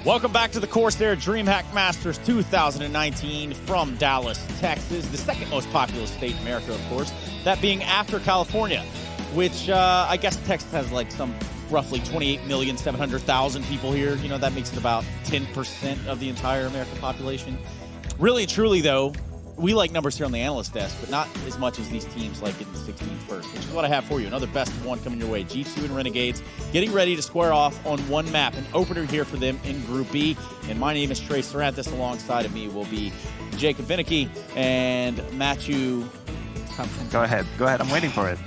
Welcome back to the CORSAIR DreamHack Masters 2019 from Dallas, Texas, the second most populous state in America, of course, that being after California, which I guess Texas has like some roughly 28,700,000 people here. You know, that makes it about 10% of the entire American population. Really, truly, though, we like numbers here on the analyst desk, but not as much as these teams like in the 16th first, which is what I have for you. Another best of one coming your way. G2 and Renegades getting ready to square off on one map. An opener here for them in Group B. And my name is Trey Sarantis. Alongside of me will be Jacob Vinicky and Matthew. Go ahead. I'm waiting for it.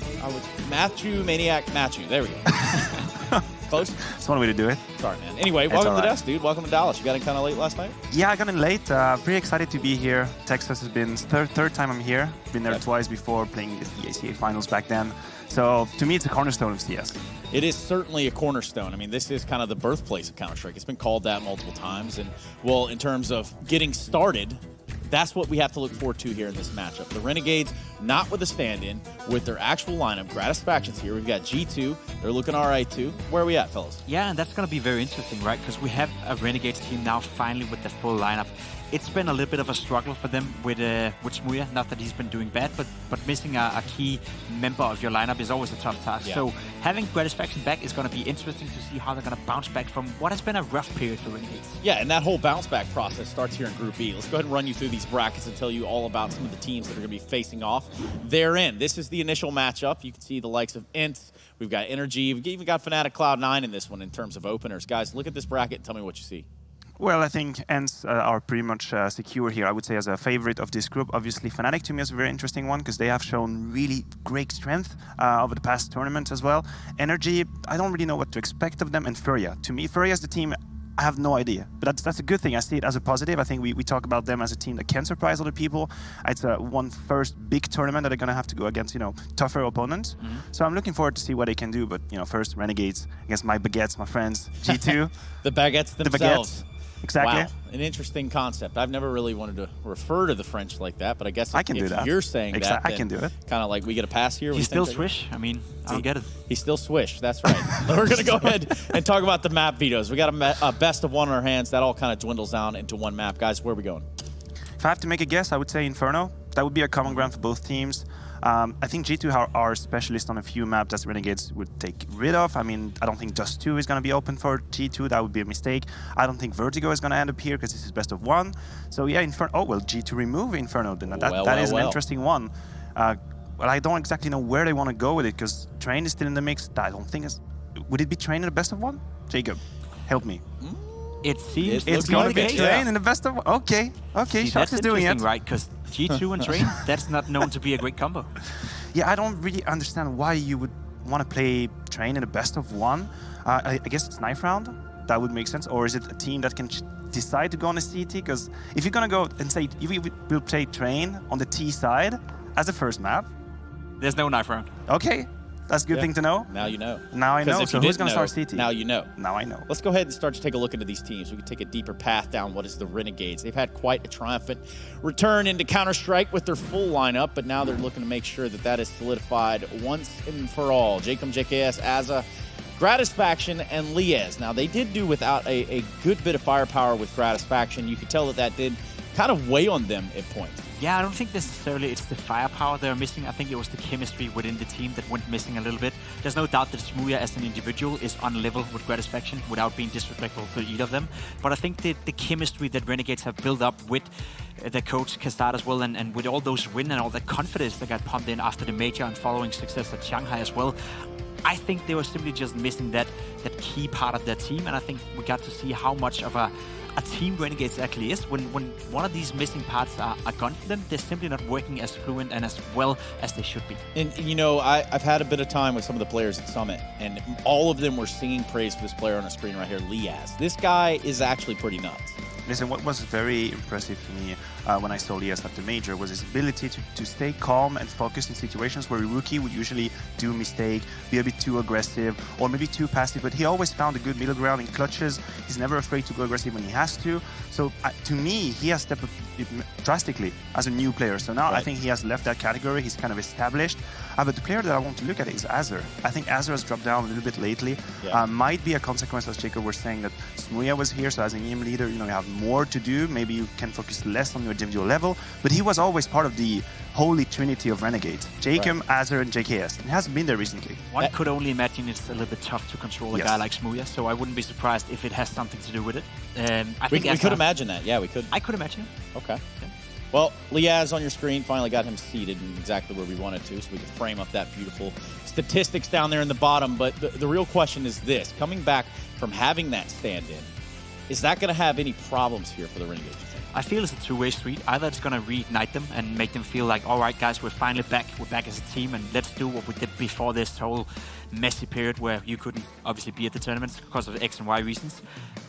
Matthew Maniac Matthew. There we go. Close? That's one way to do it. Sorry, man. Anyway, welcome to the desk, dude. Welcome to Dallas. You got in kind of late last night? Yeah, I got in late. Pretty excited to be here. Texas has been third time I'm here. Been there twice before, playing the ACA finals back then. So to me, it's a cornerstone of CS. It is certainly a cornerstone. I mean, this is kind of the birthplace of Counter-Strike. It's been called that multiple times. And, well, in terms of getting started, that's what we have to look forward to here in this matchup. The Renegades, not with a stand-in, with their actual lineup. Gratisfaction's here. We've got G2. They're looking all right, too. Where are we at, fellas? Yeah, and that's going to be very interesting, right? Because we have a Renegades team now finally with the full lineup. It's been a little bit of a struggle for them with Smooya. Not that he's been doing bad, but missing a key member of your lineup is always a tough task. Yeah. So having Gratisfaction back is going to be interesting to see how they're going to bounce back from what has been a rough period for Renegades. Yeah, and that whole bounce back process starts here in Group B. Let's go ahead and run you through these brackets and tell you all about some of the teams that are going to be facing off therein. This is the initial matchup. You can see the likes of Int. We've got Energy. We've even got Fnatic Cloud9 in this one in terms of openers. Guys, look at this bracket and tell me what you see. Well, I think Ents are pretty much secure here, I would say, as a favorite of this group. Obviously, Fnatic to me is a very interesting one because they have shown really great strength over the past tournaments as well. Energy, I don't really know what to expect of them. And Furia. To me, Furia is the team I have no idea. But that's a good thing. I see it as a positive. I think we talk about them as a team that can surprise other people. It's one first big tournament that they're going to have to go against, you know, tougher opponents. So I'm looking forward to see what they can do. But, you know, first, Renegades against my baguettes, my friends, G2. The baguettes themselves. The baguettes. Exactly. Wow, an interesting concept. I've never really wanted to refer to the French like that, but I guess if you're saying that, I can do it. Kind of like we get a pass here. He's still Swish. I mean, I don't get it. He's still Swish. That's right. We're going to go ahead and talk about the map vetoes. We got a best of one in our hands. That all kind of dwindles down into one map. Guys, where are we going? If I have to make a guess, I would say Inferno. That would be a common ground for both teams. I think G2 are specialists on a few maps that Renegades would take rid of. I mean, I don't think Dust 2 is going to be open for G2. That would be a mistake. I don't think Vertigo is going to end up here because this is best of one. So yeah, Inferno. Oh, well, G2 remove Inferno. Then that is an interesting one. Well, I don't exactly know where they want to go with it because Train is still in the mix. I don't think it's... Would it be Train in the best of one? Jacob, help me. It seems it's going to be Train in the best of one. Okay, Shots is doing it. Right, because G2 and Train, that's not known to be a great combo. Yeah, I don't really understand why you would want to play Train in the best of one. I guess it's knife round. That would make sense. Or is it a team that can decide to go on a CT? Because if you're going to go and say, we'll play Train on the T side as the first map. There's no knife round. Okay. That's a good thing to know. Now you know. Now I know. So who's going to start CT? Now you know. Now I know. Let's go ahead and start to take a look into these teams. We can take a deeper path down what is the Renegades. They've had quite a triumphant return into Counter-Strike with their full lineup, but now they're looking to make sure that that is solidified once and for all. Jacob, JKS, Azza, Gratisfaction, and Liez. Now, they did do without a good bit of firepower with Gratisfaction. You could tell that did kind of weigh on them at points. Yeah, I don't think necessarily it's the firepower they're missing. I think it was the chemistry within the team that went missing a little bit. There's no doubt that Smooya as an individual is on level with Gratisfaction without being disrespectful to either of them. But I think the chemistry that Renegades have built up with their coach Kastard as well, and with all those wins and all that confidence that got pumped in after the major and following success at Shanghai as well, I think they were simply just missing that key part of their team. And I think we got to see how much of a team Renegades actually is. When one of these missing parts are gone for them, they're simply not working as fluent and as well as they should be. And you know, I've had a bit of time with some of the players at Summit, and all of them were singing praise for this player on the screen right here, Liaz. This guy is actually pretty nuts. Listen, what was very impressive to me when I saw Lias at the major, was his ability to stay calm and focused in situations where a rookie would usually do a mistake, be a bit too aggressive, or maybe too passive, but he always found a good middle ground in clutches. He's never afraid to go aggressive when he has to. So to me, he has stepped up drastically as a new player. So now I think he has left that category. He's kind of established. But the player that I want to look at is Azur. I think Azur has dropped down a little bit lately. Might be a consequence, as Jacob was saying, that Smooya was here. So as a game leader, you have more to do. Maybe you can focus less on your individual level. But he was always part of the holy trinity of Renegades. Jacob, Azur, and JKS. He hasn't been there recently. One could only imagine it's a little bit tough to control a guy like Smooya, so I wouldn't be surprised if it has something to do with it. I think we could imagine that. Yeah, we could. I could imagine. Okay. Yeah. Well, Lias on your screen finally got him seated in exactly where we wanted to, so we could frame up that beautiful statistics down there in the bottom. But the real question is this. Coming back from having that stand-in, is that going to have any problems here for the Renegades? I feel it's a two-way street. Either it's going to reignite them and make them feel like, all right, guys, we're finally back. We're back as a team, and let's do what we did before this whole messy period where you couldn't obviously be at the tournaments because of X and Y reasons.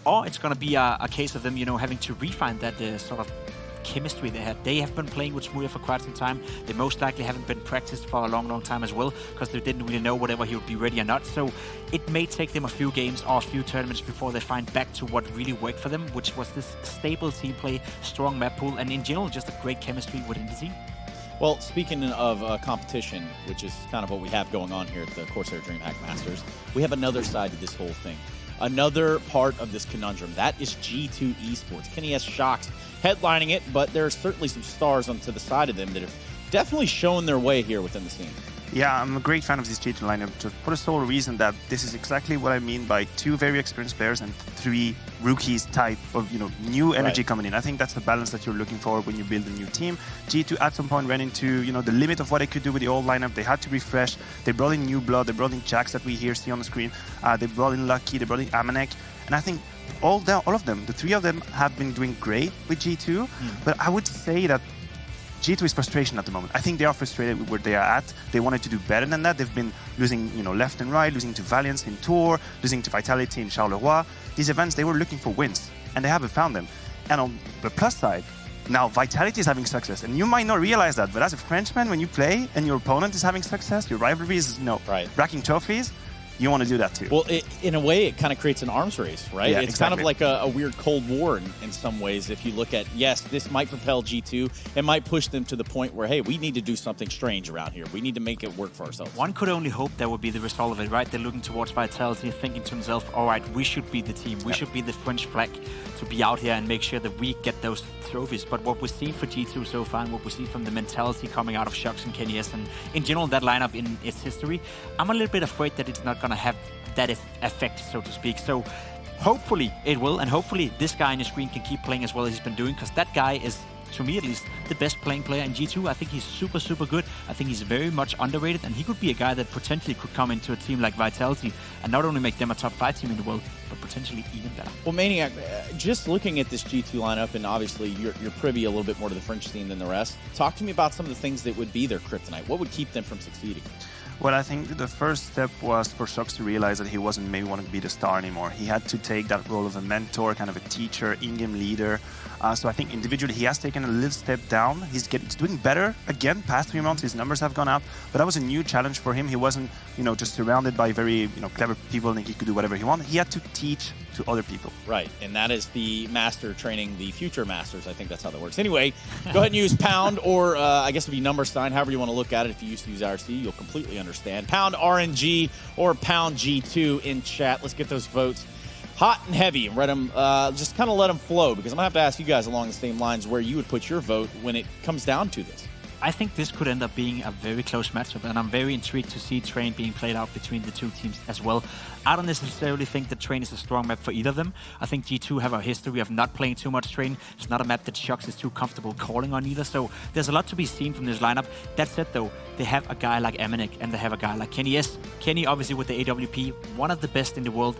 Or it's going to be a case of them, having to refine that sort of chemistry they had. They have been playing with Smooya for quite some time. They most likely haven't been practiced for a long time as well, because they didn't really know whether he would be ready or not. So it may take them a few games or a few tournaments before they find back to what really worked for them, which was this stable team play, strong map pool, and in general just a great chemistry within the team. Well, speaking of competition, which is kind of what we have going on here at the CORSAIR DreamHack Masters, we have another side to this whole thing. Another part of this conundrum. That is G2 Esports. Kenny S. Shocks headlining it, but there are certainly some stars onto the side of them that have definitely shown their way here within the scene. Yeah, I'm a great fan of this G2 lineup for the sole reason that this is exactly what I mean by 2 very experienced players and 3 rookies type of new energy coming in. I think that's the balance that you're looking for when you build a new team. G2 at some point ran into the limit of what they could do with the old lineup. They had to refresh. They brought in new blood. They brought in Jax that we see on the screen. They brought in Lucky. They brought in Amanek. And I think all of them, the 3 of them, have been doing great with G2. But I would say that G2 is frustration at the moment. I think they are frustrated with where they are at. They wanted to do better than that. They've been losing, left and right, losing to Valiance in Tour, losing to Vitality in Charleroi. These events, they were looking for wins, and they haven't found them. And on the plus side, now Vitality is having success, and you might not realize that, but as a Frenchman, when you play and your opponent is having success, your rivalry is, racking trophies, you want to do that too. Well, in a way, it kind of creates an arms race, right? Yeah, it's kind of like a weird Cold War in some ways. If you look at, yes, this might propel G2. It might push them to the point where, hey, we need to do something strange around here. We need to make it work for ourselves. One could only hope that would be the result of it, right? They're looking towards Vitality, thinking to themselves, all right, we should be the team. We should be the French flag to be out here and make sure that we get those trophies. But what we've seen for G2 so far, and what we see from the mentality coming out of Shocks and Kenny S, and in general that lineup in its history, I'm a little bit afraid that it's not going to have that effect, so to speak. So hopefully it will, and hopefully this guy on your screen can keep playing as well as he's been doing, because that guy is, to me at least, the best playing player in G2. I think he's super good. I think he's very much underrated, and he could be a guy that potentially could come into a team like Vitality and not only make them a top 5 team in the world, but potentially even better. Well, Maniac, just looking at this G2 lineup, and obviously you're privy a little bit more to the French scene than the rest, talk to me about some of the things that would be their kryptonite. What would keep them from succeeding? Well, I think the first step was for Shocks to realize that he wasn't maybe wanting to be the star anymore. He had to take that role of a mentor, kind of a teacher, in-game leader. So I think individually he has taken a little step down. He's doing better again. Past 3 months, his numbers have gone up. But that was a new challenge for him. He wasn't, just surrounded by very, clever people and he could do whatever he wanted. He had to teach to other people. Right, and that is the master training the future masters. I think that's how that works. Anyway, go ahead and use pound, or I guess it'd be number sign, however you want to look at it. If you used to use IRC, you'll completely understand. Pound RNG or pound G2 in chat. Let's get those votes hot and heavy and read them, just kind of let them flow, because I'm going to have to ask you guys along the same lines where you would put your vote when it comes down to this. I think this could end up being a very close matchup, and I'm very intrigued to see Train being played out between the 2 teams as well. I don't necessarily think that Train is a strong map for either of them. I think G2 have a history of not playing too much Train. It's not a map that Shocks is too comfortable calling on either, so there's a lot to be seen from this lineup. That said, though, they have a guy like Amanek and they have a guy like Kenny S. Kenny, obviously, with the AWP, one of the best in the world.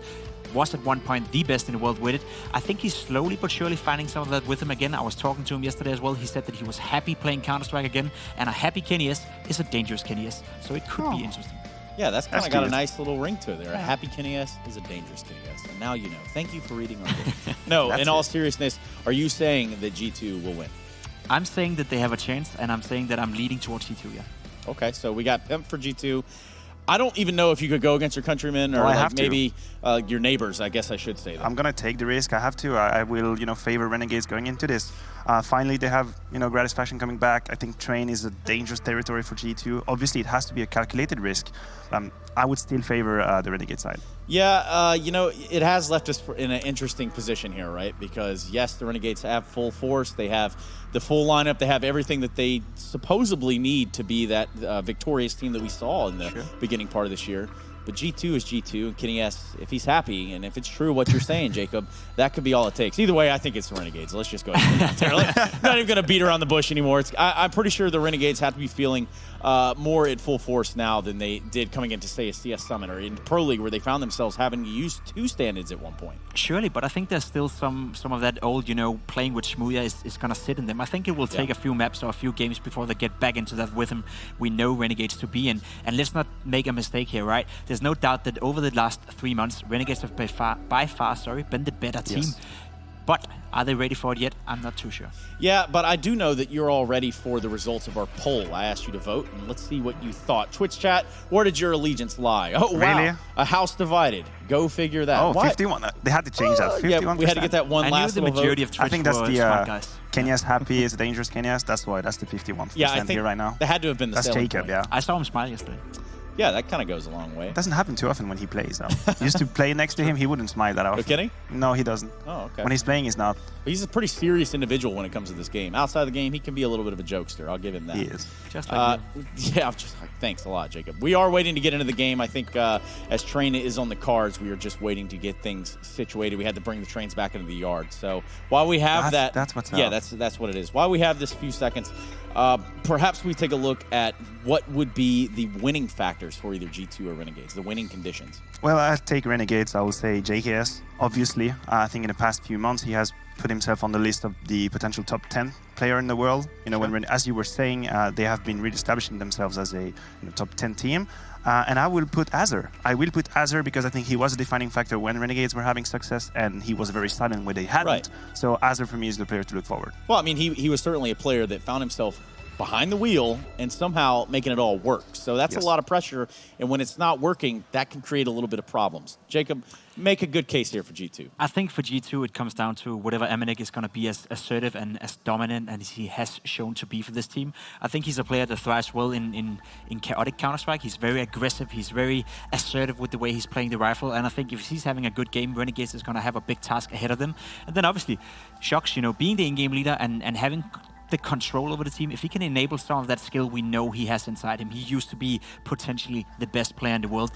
Was at one point the best in the world with it. I think he's slowly but surely finding some of that with him again. I was talking to him yesterday as well. He said that he was happy playing Counter-Strike again, and a happy Kenny S is a dangerous Kenny S, so it could be interesting. Yeah, that's kind of got a nice little ring to it there. A happy Kenny S is a dangerous Kenny S, and now you know. Thank you for reading our book. No, in all seriousness, are you saying that G2 will win? I'm saying that they have a chance, and I'm saying that I'm leading towards G2, yeah. Okay, so we got Pimp for G2. I don't even know if you could go against your countrymen or maybe your neighbors, I guess I should say that. I'm going to take the risk. I have to. I will, favor Renegades going into this. Finally, they have, Gratisfaction coming back. I think Train is a dangerous territory for G2. Obviously, it has to be a calculated risk. I would still favor the Renegade side. Yeah, it has left us in an interesting position here, right? Because, yes, the Renegades have full force. They have the full lineup. They have everything that they supposedly need to be that victorious team that we saw in the beginning part of this year. But G2 is G2, and Kenny S, if he's happy, and if it's true what you're saying, Jacob, that could be all it takes. Either way, I think it's the Renegades. Let's just go ahead and not even going to beat around the bush anymore. I'm pretty sure the Renegades have to be feeling more at full force now than they did coming into, say, a CS Summit or in Pro League, where they found themselves having to use 2 stand-ins at one point. Surely, but I think there's still some of that old, playing with Smooya is going to sit in them. I think it will take a few maps or a few games before they get back into that rhythm we know Renegades to be in. And let's not make a mistake here, right? There's no doubt that over the last 3 months, Renegades have by far been the better team. But are they ready for it yet? I'm not too sure. Yeah, but I do know that you're all ready for the results of our poll. I asked you to vote, and let's see what you thought. Twitch chat, where did your allegiance lie? Oh, wow. Really? A house divided. Go figure that. Oh, 51. They had to change that. 51%. Yeah, we had to get that one last the majority vote. of Twitch I think that's the guys. Kenya's happy is dangerous Kenya's. That's why. That's the 51% here right now. That had to have been the That's Jacob, point. yeah. I saw him smile yesterday. Yeah, that kind of goes a long way. It doesn't happen too often when he plays, though. He used to play next to him, he wouldn't smile that often. You're kidding? No, he doesn't. Oh, okay. When he's playing, he's not. He's a pretty serious individual when it comes to this game. Outside the game, he can be a little bit of a jokester. I'll give him that. He is. Just like you. Yeah, thanks a lot, Jacob. We are waiting to get into the game. I think as Train is on the cards, we are just waiting to get things situated. We had to bring the trains back into the yard. So while we have that's what's up. Yeah, that's what it is. While we have this few seconds, perhaps we take a look at what would be the winning factors for either G2 or Renegades, the winning conditions. Well, I'll take Renegades. I will say JKS, obviously. I think in the past few months, he has put himself on the list of the potential top 10 player in the world. When, as you were saying, they have been really establishing themselves as a top 10 team. And I will put Azure. I will put Azure because I think he was a defining factor when Renegades were having success, and he was very silent when they hadn't. Right. So Azure for me is the player to look forward. Well, I mean, he was certainly a player that found himself behind the wheel and somehow making it all work. So that's a lot of pressure, and when it's not working, that can create a little bit of problems. Jacob, make a good case here for G2. I think for G2, it comes down to whatever Amanek is going to be as assertive and as dominant as he has shown to be for this team. I think he's a player that thrives well in chaotic Counter-Strike. He's very aggressive. He's very assertive with the way he's playing the rifle. And I think if he's having a good game, Renegades is going to have a big task ahead of them. And then obviously, Shox, being the in-game leader and having the control over the team, if he can enable some of that skill we know he has inside him, he used to be potentially the best player in the world.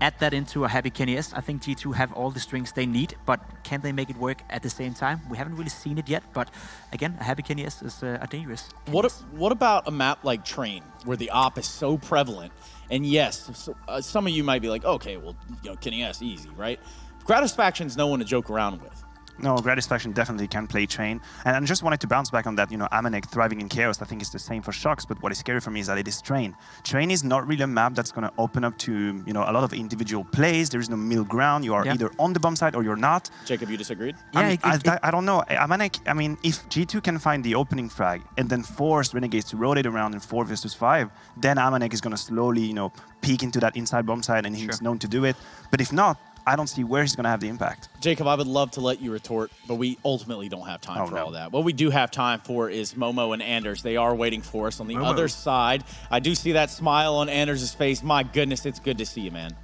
Add that into a happy Kenny S. I think G2 have all the strings they need, but can they make it work at the same time? We haven't really seen it yet, but again, a happy Kenny S is a dangerous. What about a map like Train, where the op is so prevalent? And yes, some of you might be like, okay, well, Kenny S, easy, right? Gratisfaction's no one to joke around with. No, Gratisfaction definitely can play Train. And I just wanted to bounce back on that, Amanek thriving in Chaos. I think it's the same for Shox, but what is scary for me is that it is Train. Train is not really a map that's going to open up to, a lot of individual plays. There is no middle ground. You are either on the bomb side or you're not. Jacob, you disagreed? Yeah, I don't know. Amanek, if G2 can find the opening frag and then force Renegades to rotate around in 4 versus 5, then Amanek is going to slowly, peek into that inside bomb side, and he's known to do it. But if not, I don't see where he's going to have the impact. Jacob, I would love to let you retort, but we ultimately don't have time for all that. What we do have time for is Momo and Anders. They are waiting for us on the other side. I do see that smile on Anders' face. My goodness, it's good to see you, man.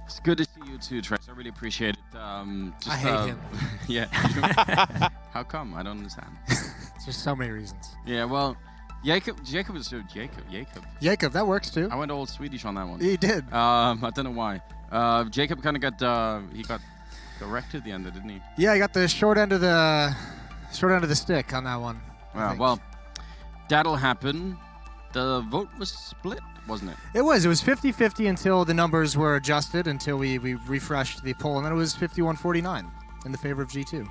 It's good to see you too, Trace. I really appreciate it. I hate him. Yeah. How come? I don't understand. There's so many reasons. Yeah, well, Jacob is so Jacob. Jacob, that works too. I went all Swedish on that one. He did. I don't know why. Jacob kind of got wrecked at the end, didn't he? Yeah, I got the short end of the stick on that one. Well, that'll happen. The vote was split, wasn't it? It was 50-50 until the numbers were adjusted, until we refreshed the poll, and then it was 51-49 in the favor of G2.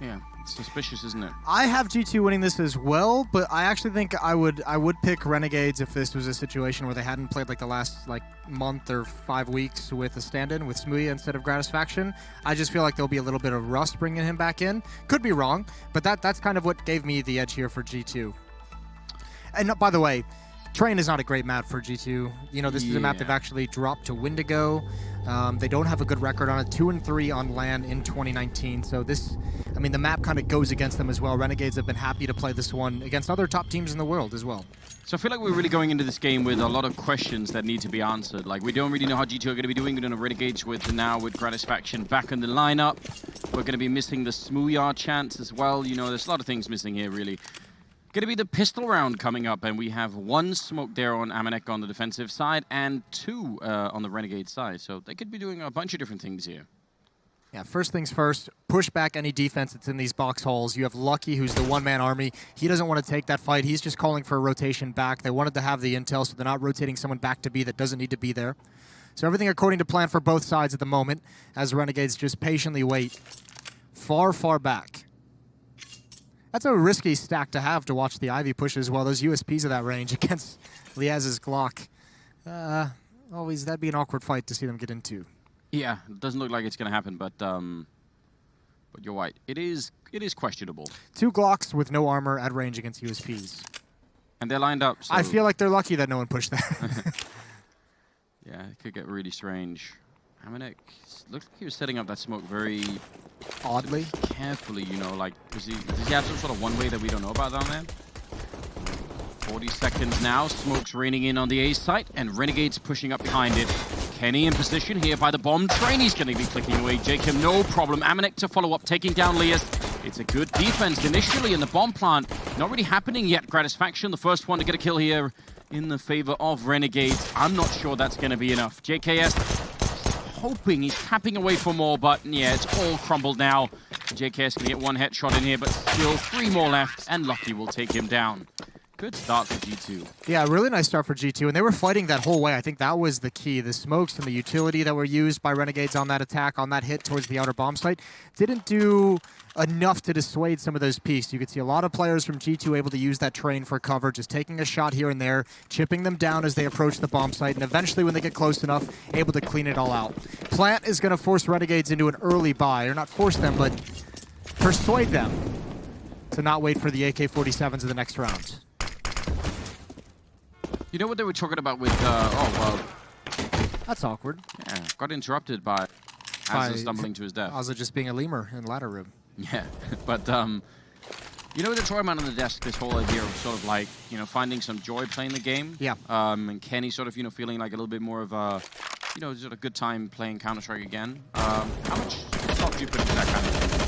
Yeah, it's suspicious, isn't it? I have G2 winning this as well, but I actually think I would pick Renegades if this was a situation where they hadn't played like the last month or 5 weeks with a stand-in with Smooya instead of Gratisfaction. I just feel like there'll be a little bit of rust bringing him back in. Could be wrong, but that's kind of what gave me the edge here for G2. And by the way, Train is not a great map for G2. You know, this is a map they've actually dropped to Wendigo. They don't have a good record on it, 2-3 on LAN in 2019. So this, I mean, the map kind of goes against them as well. Renegades have been happy to play this one against other top teams in the world as well. So I feel like we're really going into this game with a lot of questions that need to be answered. Like, we don't really know how G2 are going to be doing. We don't know Renegades with Gratisfaction back in the lineup. We're going to be missing the Smooya chance as well. You know, there's a lot of things missing here, really. Going to be the pistol round coming up, and we have 1 smoke there on Amanek on the defensive side and 2 on the Renegade side. So they could be doing a bunch of different things here. Yeah, first things first, push back any defense that's in these box holes. You have Lucky, who's the one-man army. He doesn't want to take that fight. He's just calling for a rotation back. They wanted to have the intel, so they're not rotating someone back to B that doesn't need to be there. So everything according to plan for both sides at the moment, as Renegades just patiently wait far, far back. That's a risky stack to have to watch the Ivy push as well. Those USPs of that range against Liaz's Glock. Always, that'd be an awkward fight to see them get into. Yeah, it doesn't look like it's going to happen, but you're right. It is questionable. 2 Glocks with no armor at range against USPs. And they're lined up. So I feel like they're lucky that no one pushed that. yeah, it could get really strange. Amanek looks like he was setting up that smoke very oddly, carefully, you know, like, does he have some sort of one way that we don't know about down there? 40 seconds now, smoke's raining in on the A site, and Renegades pushing up behind it. Kenny in position here by the bomb train, he's going to be clicking away. Jacob, no problem. Amanek to follow up, taking down Lias. It's a good defense initially in the bomb plant. Not really happening yet. Gratisfaction, the first one to get a kill here in the favor of Renegades. I'm not sure that's going to be enough. JKS hoping he's tapping away for more, but yeah, it's all crumbled now. JKS can get 1 headshot in here, but still 3 more left, and Lucky will take him down. Good start for G2. Yeah, really nice start for G2, and they were fighting that whole way. I think that was the key. The smokes and the utility that were used by Renegades on that attack, on that hit towards the outer bomb site, didn't do enough to dissuade some of those peaks. You could see a lot of players from G2 able to use that train for cover, just taking a shot here and there, chipping them down as they approach the bomb site, and eventually when they get close enough, able to clean it all out. Plant is going to force Renegades into an early buy, or not force them, but persuade them to not wait for the AK-47s in the next round. You know what they were talking about with, oh, well. That's awkward. Yeah, got interrupted by Azza stumbling to his death. Azza just being a lemur in the ladder room. Yeah, but, you know what they're talking about on the desk, this whole idea of sort of like, you know, finding some joy playing the game. Yeah. And Kenny sort of, you know, feeling like a little bit more of a, you know, sort of good time playing Counter-Strike again. How much stock do you put into that kind of thing?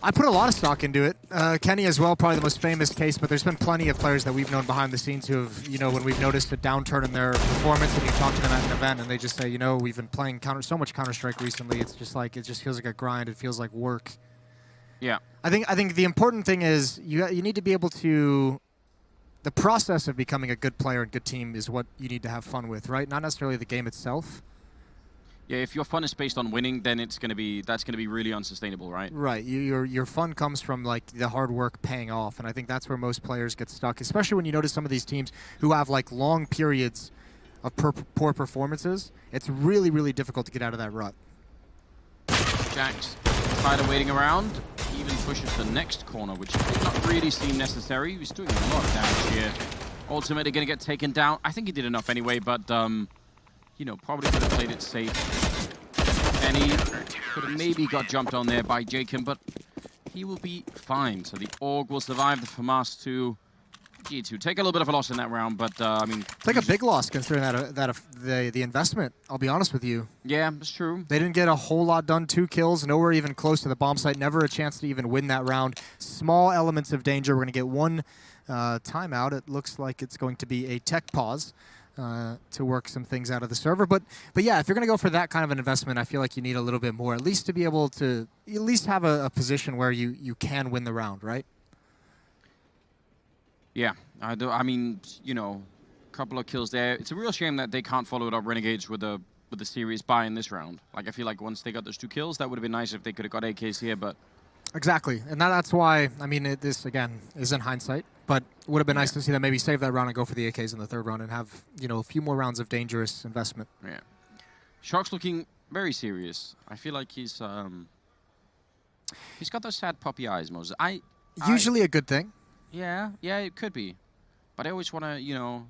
I put a lot of stock into it. Kenny as well, probably the most famous case, but there's been plenty of players that we've known behind the scenes who have, you know, when we've noticed a downturn in their performance and you talk to them at an event and they just say, you know, we've been playing so much Counter-Strike recently, it's just like, it just feels like a grind, it feels like work. Yeah. I think the important thing is you need to be able to, the process of becoming a good player and good team is what you need to have fun with, right? Not necessarily the game itself. Yeah, if your fun is based on winning, then that's gonna be really unsustainable, right? Right. Your fun comes from like the hard work paying off, and I think that's where most players get stuck, especially when you notice some of these teams who have like long periods of poor performances. It's really, really difficult to get out of that rut. Jax tired of waiting around. He even pushes the next corner, which did not really seem necessary. He was doing a lot of damage here. Ultimately gonna get taken down. I think he did enough anyway, but you know, probably could have played it safe. And he could have maybe got jumped on there by Jacob, but he will be fine. So the Org will survive the FAMAS to G2. Take a little bit of a loss in that round, but I mean... It's like a big loss considering the investment, I'll be honest with you. Yeah, that's true. They didn't get a whole lot done. 2 kills, nowhere even close to the bomb site, never a chance to even win that round. Small elements of danger. We're going to get 1 timeout. It looks like it's going to be a tech pause. To work some things out of the server. But yeah, if you're going to go for that kind of an investment, I feel like you need a little bit more, at least to be able to at least have a position where you can win the round, right? Yeah, I do. I mean, you know, a couple of kills there. It's a real shame that they can't follow it up Renegades with a serious buy in this round. Like, I feel like once they got those 2 kills, that would have been nice if they could have got AKs here, but Exactly, and that's why, I mean, this, again, is in hindsight, but it would have been nice to see them maybe save that round and go for the AKs in the third round and have, you know, a few more rounds of dangerous investment. Yeah. Shock's looking very serious. I feel like he's got those sad puppy eyes, Moses. Usually a good thing. Yeah, it could be. But I always want to, you know,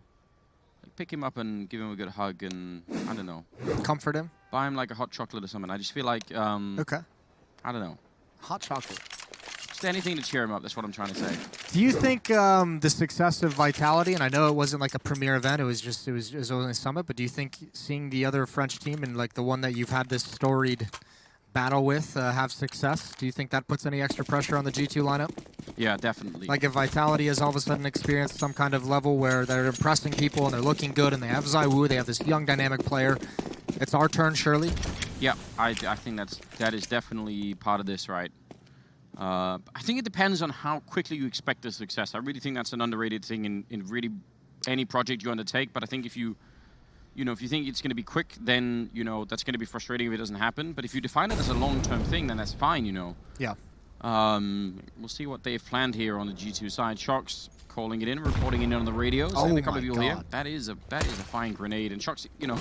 like pick him up and give him a good hug and, I don't know. Comfort him. Buy him like a hot chocolate or something. I just feel like, Okay. I don't know. Hot chocolate. Just anything to cheer him up, that's what I'm trying to say. Do you think the success of Vitality, and I know it wasn't like a premier event, it was only a summit, but do you think seeing the other French team and like the one that you've had this storied battle with have success, do you think that puts any extra pressure on the G2 lineup? Yeah, definitely. Like if Vitality has all of a sudden experienced some kind of level where they're impressing people and they're looking good and they have ZywOo, they have this young dynamic player, it's our turn, surely? Yeah, I think that is definitely part of this, right? I think it depends on how quickly you expect the success. I really think that's an underrated thing in really any project you undertake. But I think if you think it's going to be quick, then, you know, that's going to be frustrating if it doesn't happen. But if you define it as a long-term thing, then that's fine, you know. Yeah. We'll see what they've planned here on the G2 side. Shox calling it in, reporting it in on the radio. Oh a couple of people here. That is a fine grenade. And Shox, you know,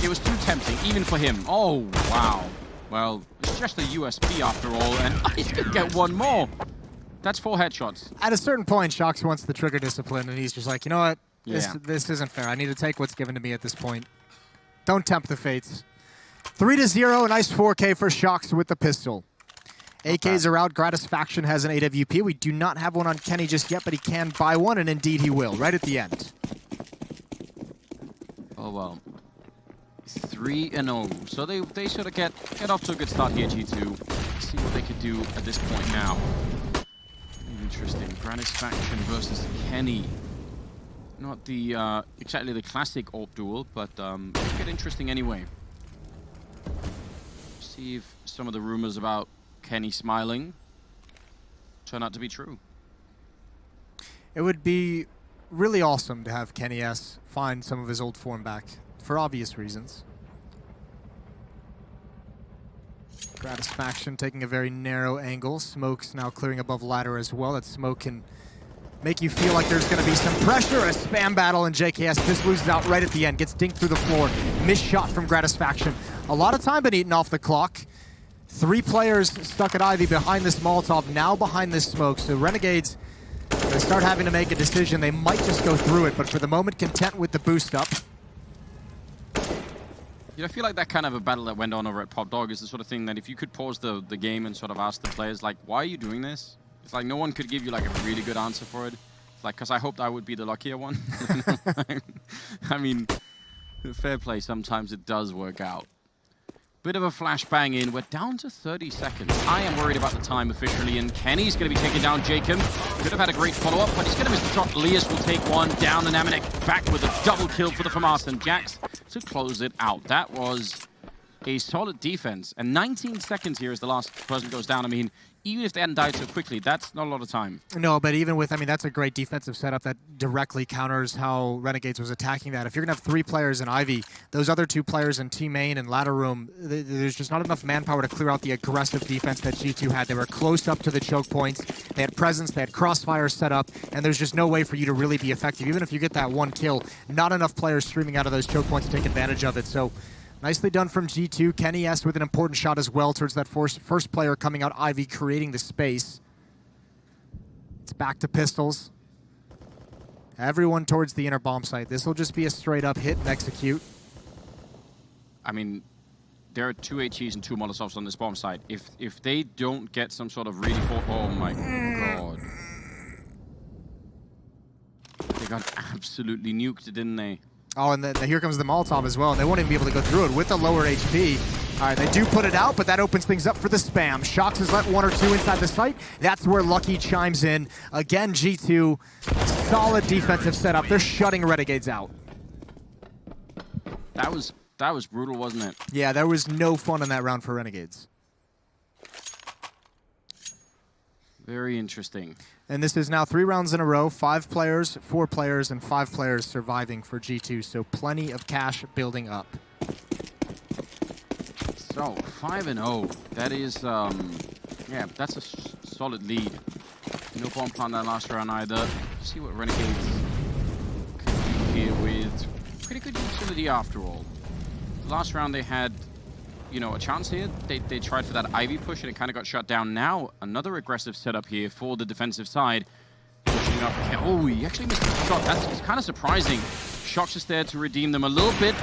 it was too tempting, even for him. Oh, wow. Well, it's just a USP after all, and he's going to get one more. That's 4 headshots. At a certain point, Shox wants the trigger discipline, and he's just like, you know what? Yeah. This isn't fair. I need to take what's given to me at this point. Don't tempt the fates. 3-0, a nice 4K for Shox with the pistol. AKs are out. Gratisfaction has an AWP. We do not have one on Kenny just yet, but he can buy one, and indeed he will, right at the end. Oh, well. 3-0. So they sort of get off to a good start here, G2. See what they could do at this point now. Interesting. Gratisfaction versus Kenny. Not the exactly the classic AWP duel, but it get interesting anyway. See if some of the rumors about Kenny smiling turn out to be true. It would be really awesome to have Kenny S find some of his old form back, for obvious reasons. Gratisfaction taking a very narrow angle. Smoke's now clearing above ladder as well. That smoke can make you feel like there's going to be some pressure. A spam battle, and JKS just loses out right at the end. Gets dinked through the floor. Missed shot from Gratisfaction. A lot of time been eaten off the clock. 3 players stuck at Ivy behind this Molotov, now behind this smoke. So Renegades, they start having to make a decision. They might just go through it, but for the moment, content with the boost up. Yeah, I feel like that kind of a battle that went on over at Pop Dog is the sort of thing that if you could pause the game and sort of ask the players, like, why are you doing this? It's like no one could give you like a really good answer for it. It's like, because I hoped I would be the luckier one. I mean, fair play, sometimes it does work out. Bit of a flashbang in. We're down to 30 seconds. I am worried about the time officially, and Kenny's going to be taking down Jacob. Could have had a great follow-up, but he's going to miss the shot. Lias will take one down, and Amanek back with a double kill for the FAMAS and Jax to close it out. That was a solid defense, and 19 seconds here as the last person goes down. I mean, even if they hadn't died so quickly, that's not a lot of time. No, but even with, I mean, that's a great defensive setup that directly counters how Renegades was attacking that. If you're going to have 3 players in Ivy, those other 2 players in T main and ladder room, there's just not enough manpower to clear out the aggressive defense that G2 had. They were close up to the choke points. They had presence, they had crossfire set up, and there's just no way for you to really be effective. Even if you get that 1 kill, not enough players streaming out of those choke points to take advantage of it. So nicely done from G2. Kenny S with an important shot as well towards that first player coming out, Ivy, creating the space. It's back to pistols. Everyone towards the inner bomb site. This will just be a straight up hit and execute. I mean, there are 2 HEs and 2 Molotovs on this bomb site. If they don't get some sort of really oh my god. They got absolutely nuked, didn't they? Oh, and here comes the Molotov as well, and they won't even be able to go through it with the lower HP. All right, they do put it out, but that opens things up for the spam. Shox has let 1 or 2 inside the site. That's where Lucky chimes in. Again, G2, solid defensive setup. They're shutting Renegades out. That was brutal, wasn't it? Yeah, there was no fun in that round for Renegades. Very interesting. And this is now 3 rounds in a row, 5 players, 4 players, and 5 players surviving for G2, so plenty of cash building up. So, 5-0. That is Yeah, but that's a solid lead. No bomb plant that last round either. Let's see what Renegades can do here with pretty good utility after all. Last round they had, you know, a chance here. They tried for that Ivy push and it kind of got shut down. Now another aggressive setup here for the defensive side. Pushing up. Oh, he actually missed the shot. That's kind of surprising. Shox is there to redeem them a little bit.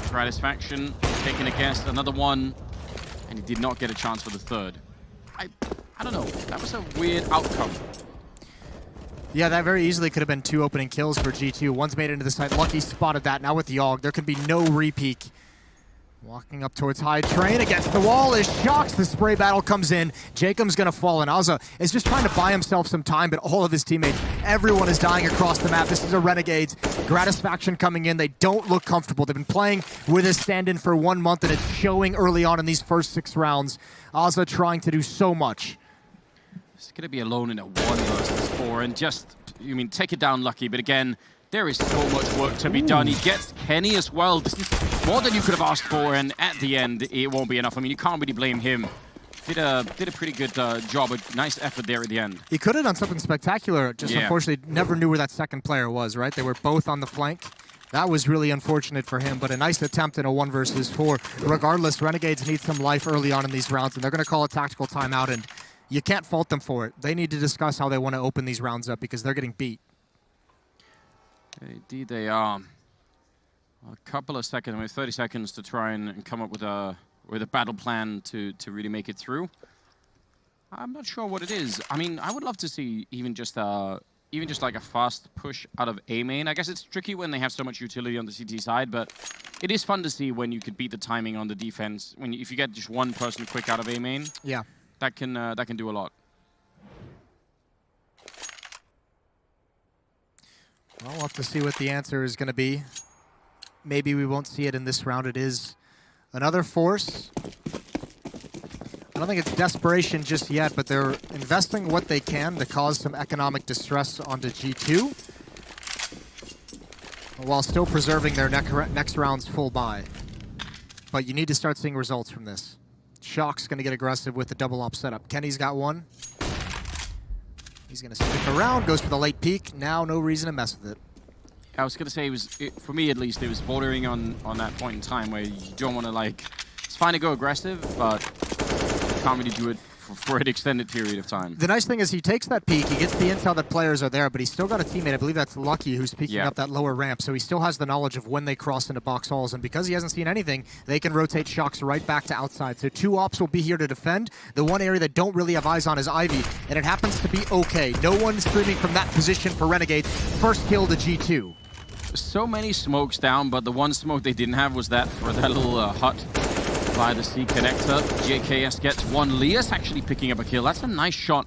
Gratisfaction taking a guess, another one, and he did not get a chance for the third. I don't know. That was a weird outcome. Yeah, that very easily could have been 2 opening kills for G2. One's made it into the site. Lucky spotted that. Now with the AUG, there can be no repeak. Walking up towards high train against the wall is Shox. The spray battle comes in. Jacob's going to fall, and Azza is just trying to buy himself some time, but all of his teammates, everyone is dying across the map. This is a Renegades. Gratisfaction coming in. They don't look comfortable. They've been playing with a stand-in for 1 month, and it's showing early on in these first 6 rounds. Azza trying to do so much. He's going to be alone in a 1 versus 4, and just, you mean, take it down, Lucky, but again, there is so much work to be done. He gets Kenny as well. This is more than you could have asked for, and at the end, it won't be enough. I mean, you can't really blame him. Did a pretty good job, a nice effort there at the end. He could have done something spectacular, just unfortunately never knew where that second player was, right? They were both on the flank. That was really unfortunate for him, but a nice attempt in a 1 versus 4. Regardless, Renegades need some life early on in these rounds, and they're going to call a tactical timeout, and you can't fault them for it. They need to discuss how they want to open these rounds up because they're getting beat. Indeed they are. A couple of seconds, I mean 30 seconds to try and come up with a battle plan to really make it through. I'm not sure what it is. I mean, I would love to see even just like a fast push out of A main. I guess it's tricky when they have so much utility on the CT side, but it is fun to see when you could beat the timing on the defense. If you get just one person quick out of A main, yeah, that can do a lot. Well, we'll have to see what the answer is going to be. Maybe we won't see it in this round. It is another force. I don't think it's desperation just yet, but they're investing what they can to cause some economic distress onto G2, while still preserving their next round's full buy. But you need to start seeing results from this. Shock's going to get aggressive with the double op setup. Kenny's got one. He's going to stick around, goes for the late peek. Now no reason to mess with it. I was going to say, for me at least, it was bordering on that point in time where you don't want to, like, it's fine to go aggressive, but you can't really do it for an extended period of time. The nice thing is he takes that peek, he gets the intel that players are there, but he's still got a teammate, I believe that's Lucky, who's peeking up that lower ramp, so he still has the knowledge of when they cross into box halls, and because he hasn't seen anything, they can rotate Shox right back to outside. So 2 ops will be here to defend. The one area that don't really have eyes on is Ivy, and it happens to be okay. No one streaming from that position for Renegades. First kill to G2. So many smokes down, but the one smoke they didn't have was that for that little hut by the C connector. JKS gets one. Lias actually picking up a kill. That's a nice shot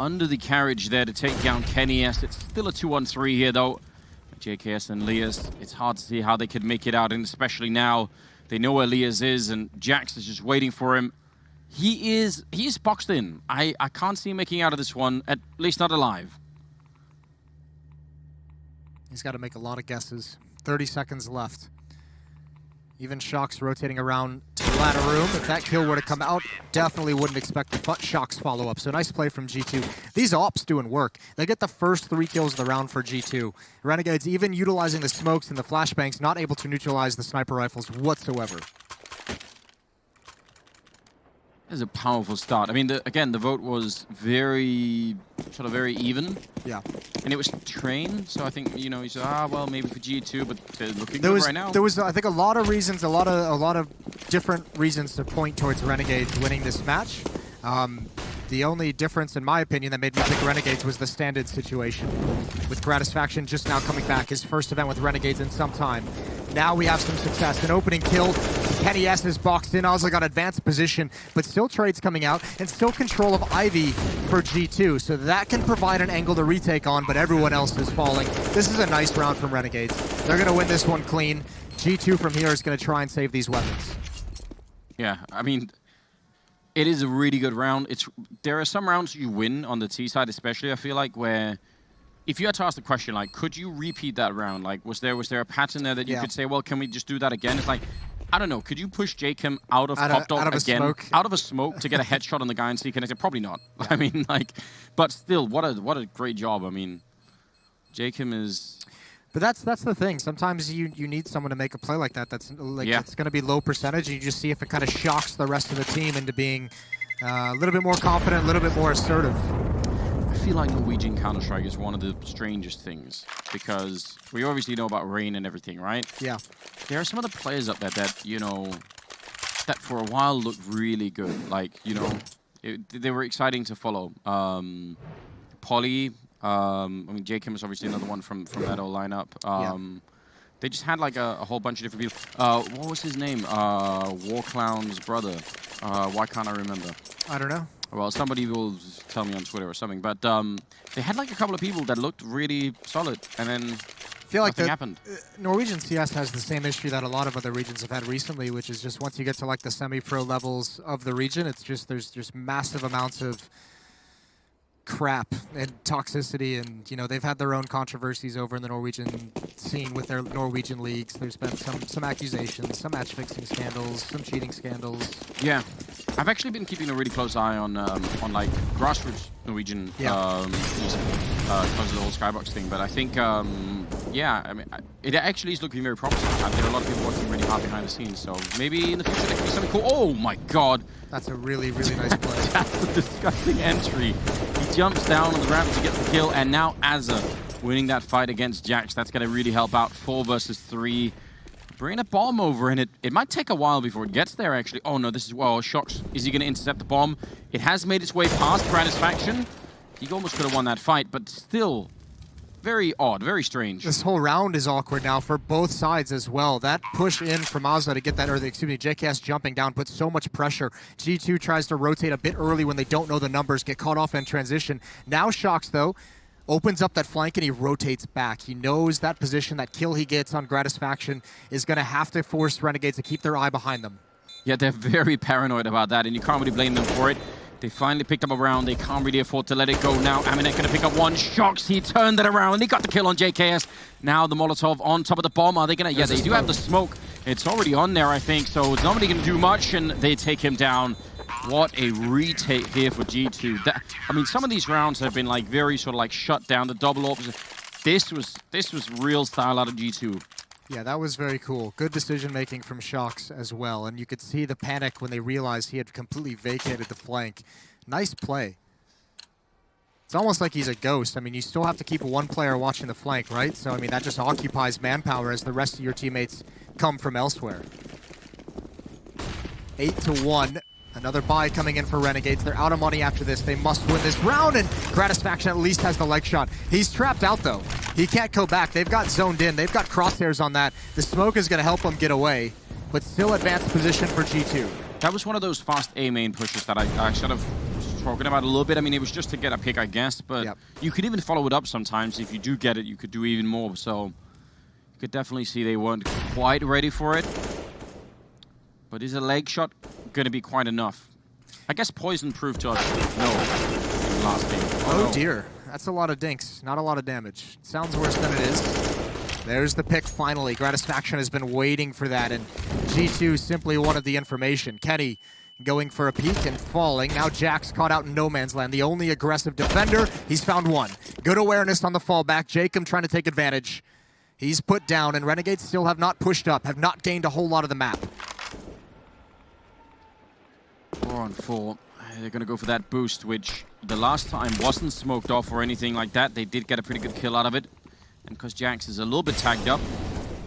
under the carriage there to take down Kenny S. It's still a 2-on-3 here though. JKS and Lias, it's hard to see how they could make it out, and especially now they know where Lias is and Jax is just waiting for him. He's boxed in. I can't see him making out of this one, at least not alive. He's got to make a lot of guesses. 30 seconds left. Even Shox rotating around to the ladder room. If that kill were to come out, definitely wouldn't expect the Shox follow-up. So nice play from G2. These ops doing work. They get the first 3 kills of the round for G2. Renegades even utilizing the smokes and the flashbangs, not able to neutralize the sniper rifles whatsoever. It's a powerful start. I mean, again, the vote was very even. Yeah. And it was Train, so I think, you know, he said, well, maybe for G2, but they're looking good right now. There was, I think, a lot of reasons, a lot of different reasons to point towards Renegades winning this match. The only difference, in my opinion, that made me pick Renegades was the stand-in situation. With Gratisfaction just now coming back, his first event with Renegades in some time. Now we have some success. An opening kill. Kenny S is boxed in. Also got advanced position, but still trades coming out, and still control of Ivy for G2. So that can provide an angle to retake on, but everyone else is falling. This is a nice round from Renegades. They're going to win this one clean. G2 from here is going to try and save these weapons. Yeah, I mean, it is a really good round. There are some rounds you win on the T side, especially, I feel like, where if you had to ask the question, like, could you repeat that round? Like, was there a pattern there that you could say, well, can we just do that again? It's like, I don't know. Could you push Jacob out of top dog again? Out of a smoke to get a headshot on the guy and see connected? Probably not. Yeah. I mean, like, but still, what a great job. I mean, Jacob is. But that's the thing. Sometimes you need someone to make a play like that. That's like it's going to be low percentage. And you just see if it kind of shocks the rest of the team into being a little bit more confident, a little bit more assertive. I feel like Norwegian Counter-Strike is one of the strangest things because we obviously know about Rain and everything, right? Yeah. There are some of the players up there that, you know, that for a while looked really good. Like, you know, they were exciting to follow. Polly, I mean, Jacob is obviously another one from that old lineup. They just had like a whole bunch of different people. What was his name? Warclown's brother. Why can't I remember? I don't know. Well, somebody will tell me on Twitter or something. But they had like a couple of people that looked really solid, and then I feel like nothing happened. Norwegian CS has the same issue that a lot of other regions have had recently, which is just once you get to like the semi-pro levels of the region, it's just there's just massive amounts of crap and toxicity, and you know they've had their own controversies over in the Norwegian scene with their Norwegian leagues. There's been some accusations, some match fixing scandals, some cheating scandals. Yeah, I've actually been keeping a really close eye on like grassroots Norwegian because of the whole Skybox thing. But I think yeah, I mean it actually is looking very promising. There are a lot of people working really hard behind the scenes, so maybe in the future there could be something cool. Oh my god! That's a really nice play. That's a disgusting entry. He jumps down on the ramp to get the kill, and now Azza winning that fight against Jax. That's going to really help out. 4 versus 3. Bringing a bomb over, and it might take a while before it gets there, actually. Oh, no, this is... Well, Shox, is he going to intercept the bomb? It has made its way past Gratisfaction. He almost could have won that fight, but still... Very odd, very strange. This whole round is awkward now for both sides as well. That push in from Azza to get that, or excuse me, JKS jumping down puts so much pressure. G2 tries to rotate a bit early when they don't know the numbers, get caught off in transition. Now Shox, though, opens up that flank and he rotates back. He knows that position, that kill he gets on Gratisfaction is going to have to force Renegades to keep their eye behind them. Yeah, they're very paranoid about that, and you can't really blame them for it. They finally picked up a round. They can't really afford to let it go now. Aminek going to pick up one. Shox, he turned it around, and he got the kill on JKS. Now the Molotov on top of the bomb. Are they going to... Yeah, they do have the smoke. It's already on there, I think, so it's not really going to do much, and they take him down. What a retake here for G2. I mean, some of these rounds have been like very sort of like shut down. The double opposite. This was real style out of G2. Yeah, that was very cool. Good decision-making from Shox as well. And you could see the panic when they realized he had completely vacated the flank. Nice play. It's almost like he's a ghost. I mean, you still have to keep one player watching the flank, right? So, I mean, that just occupies manpower as the rest of your teammates come from elsewhere. 8-1. Another buy coming in for Renegades. They're out of money after this. They must win this round, and Gratisfaction at least has the leg shot. He's trapped out, though. He can't go back. They've got zoned in. They've got crosshairs on that. The smoke is going to help them get away, but still advanced position for G2. That was one of those fast A main pushes that I should have spoken about a little bit. I mean, it was just to get a pick, I guess, but you could even follow it up sometimes. If you do get it, you could do even more. So you could definitely see they weren't quite ready for it. But is a leg shot going to be quite enough? I guess Poison proved to us no last game. Oh dear. That's a lot of dinks. Not a lot of damage. Sounds worse than it is. There's the pick finally. Gratisfaction has been waiting for that, and G2 simply wanted the information. Kenny going for a peek and falling. Now Jax caught out in no man's land. The only aggressive defender. He's found one. Good awareness on the fallback. Jacob trying to take advantage. He's put down, and Renegades still have not pushed up, have not gained a whole lot of the map. 4-on-4. They're going to go for that boost, which the last time wasn't smoked off or anything like that. They did get a pretty good kill out of it. And because Jax is a little bit tagged up,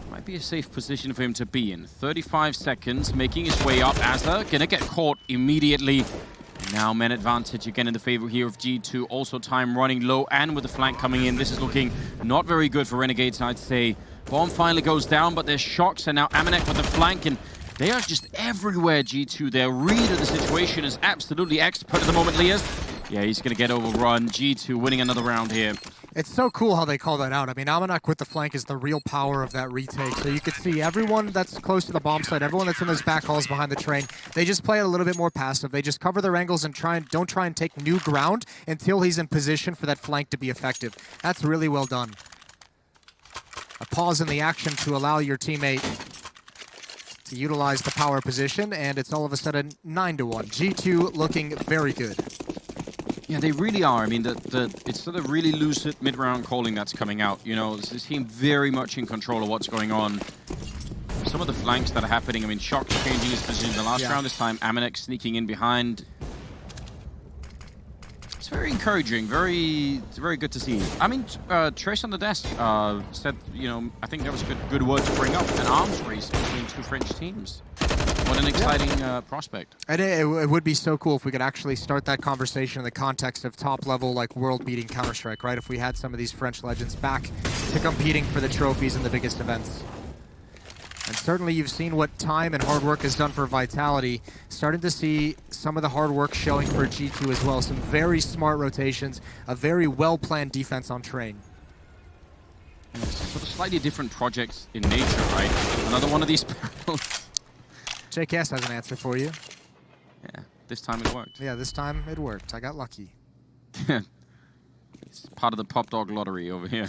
might be a safe position for him to be in. 35 seconds, making his way up. Azza going to get caught immediately. And now men advantage again in the favor here of G2. Also time running low, and with the flank coming in, this is looking not very good for Renegades, I'd say. Bomb finally goes down, but there's Shox, and now Aminek with the flank, and they are just everywhere, G2. Their read of the situation is absolutely expert at the moment, Lias. Yeah, he's going to get overrun. G2 winning another round here. It's so cool how they call that out. I mean, Aminek with the flank is the real power of that retake. So you could see everyone that's close to the bomb site, everyone that's in those back halls behind the train, they just play it a little bit more passive. They just cover their angles and don't try and take new ground until he's in position for that flank to be effective. That's really well done. A pause in the action to allow your teammate to utilize the power position, and it's all of a sudden 9-1. G2 looking very good. Yeah, they really are. I mean, it's sort of really lucid mid-round calling that's coming out. You know, this team very much in control of what's going on. Some of the flanks that are happening, I mean, Shock's changing his position the last round. This time, Amanek sneaking in behind. It's very encouraging, very good to see. I mean, Trace on the desk said, you know, I think that was a good word to bring up, an arms race between two French teams. What an exciting prospect. And it would be so cool if we could actually start that conversation in the context of top-level, like, world-beating Counter-Strike, right? If we had some of these French legends back to competing for the trophies in the biggest events. And certainly you've seen what time and hard work has done for Vitality. Starting to see some of the hard work showing for G2 as well. Some very smart rotations, a very well-planned defense on train. Sort of slightly different projects in nature, right? Another one of these battles. JKS has an answer for you. Yeah, this time it worked. Yeah, this time it worked. I got lucky. It's part of the Pop Dog lottery over here.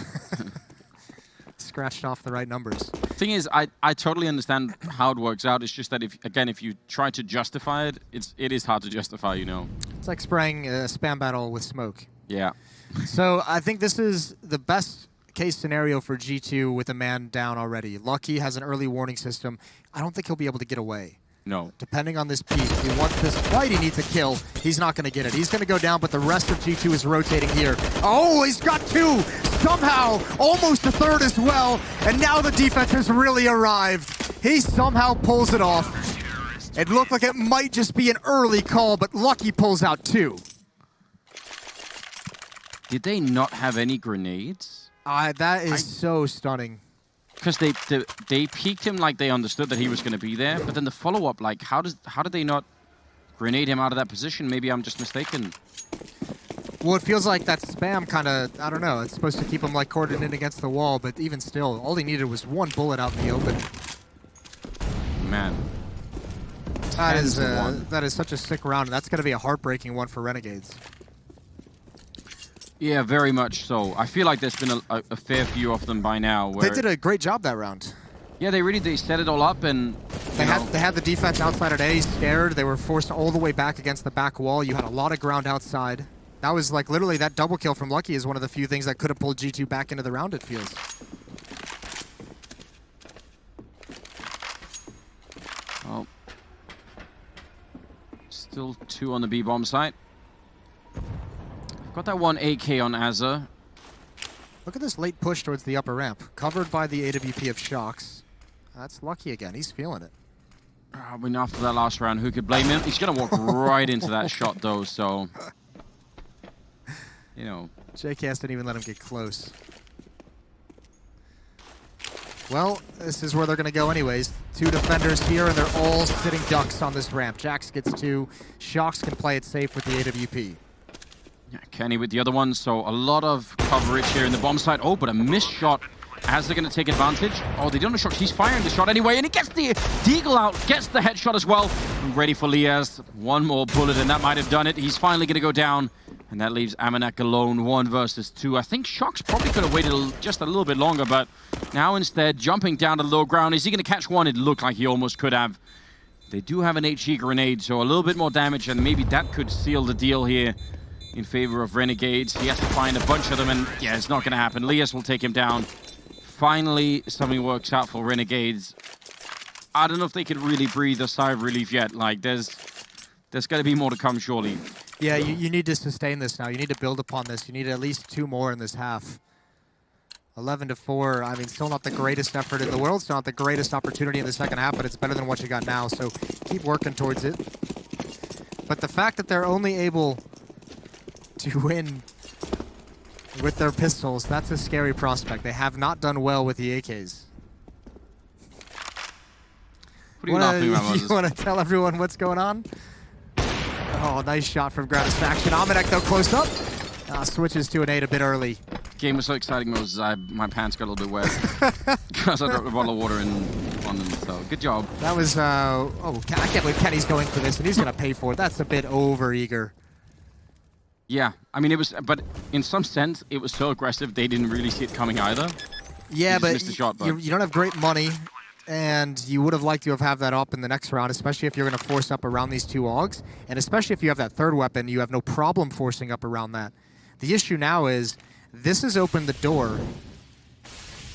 Scratched off the right numbers. Thing is, I totally understand how it works out. It's just that if you try to justify it, it is hard to justify, you know. It's like spraying a spam battle with smoke. Yeah. So I think this is the best case scenario for G2 with a man down already. Lucky has an early warning system. I don't think he'll be able to get away. No. Depending on this piece, if he wants this fight, he needs a kill. He's not going to get it. He's going to go down, but the rest of G2 is rotating here. Oh, he's got two! Somehow, almost a third as well, and now the defense has really arrived. He somehow pulls it off. It looked like it might just be an early call, but Lucky pulls out two. Did they not have any grenades? That is so stunning. Because they peeked him like they understood that he was going to be there, but then the follow-up, like, how did they not grenade him out of that position? Maybe I'm just mistaken. Well, it feels like that spam kind of, I don't know, it's supposed to keep him like cordoned in against the wall, but even still, all he needed was one bullet out in the open. Man. That is such a sick round, and that's going to be a heartbreaking one for Renegades. Yeah, very much so. I feel like there's been a fair few of them by now. Where They did a great job that round. Yeah, they set it all up, and they had the defense outside at A scared. They were forced all the way back against the back wall. You had a lot of ground outside. That was like literally that double kill from Lucky is one of the few things that could have pulled G2 back into the round, it feels. Well, still two on the B bomb site. Got that one AK on Azza. Look at this late push towards the upper ramp. Covered by the AWP of Shocks. That's Lucky again. He's feeling it. I mean, after that last round, who could blame him? He's going to walk right into that shot, though, so... You know... JKS didn't even let him get close. Well, this is where they're going to go anyways. Two defenders here, and they're all sitting ducks on this ramp. Jax gets two. Shocks can play it safe with the AWP. Yeah, Kenny with the other one, so a lot of coverage here in the bomb site. Oh, but a missed shot. As they're going to take advantage. Oh, they don't know shot. He's firing the shot anyway, and he gets the deagle out, gets the headshot as well. Ready for Liaz. One more bullet, and that might have done it. He's finally going to go down, and that leaves Amanek alone, 1 versus 2. I think Shocks probably could have waited just a little bit longer, but now instead, jumping down to the low ground. Is he going to catch one? It looked like he almost could have. They do have an HE grenade, so a little bit more damage, and maybe that could seal the deal here in favor of Renegades. He has to find a bunch of them, and yeah, it's not going to happen. Liaz will take him down. Finally, something works out for Renegades. I don't know if they could really breathe a sigh of relief yet. Like, there's got to be more to come, surely. Yeah, you need to sustain this now. You need to build upon this. You need at least 2 more in this half. 11-4. I mean, still not the greatest effort in the world. Still not the greatest opportunity in the second half, but it's better than what you got now. So keep working towards it. But the fact that they're only able to win with their pistols, that's a scary prospect. They have not done well with the AKs. What are you laughing about, Moses? You want to tell everyone what's going on? Oh, nice shot from Gratisfaction. Amanek, though, close up. Switches to an 8 a bit early. Game was so exciting, Moses. My pants got a little bit wet because I dropped a bottle of water in London. So good job. That was, oh, I can't believe Kenny's going for this, and he's going to pay for it. That's a bit over-eager. Yeah, I mean, it was, but in some sense, it was so aggressive, they didn't really see it coming either. Yeah, but, missed the shot, you don't have great money. and you would have liked to have that up in the next round, especially if you're going to force up around these 2 Augs, and especially if you have that third weapon, you have no problem forcing up around that. The issue now is this has opened the door.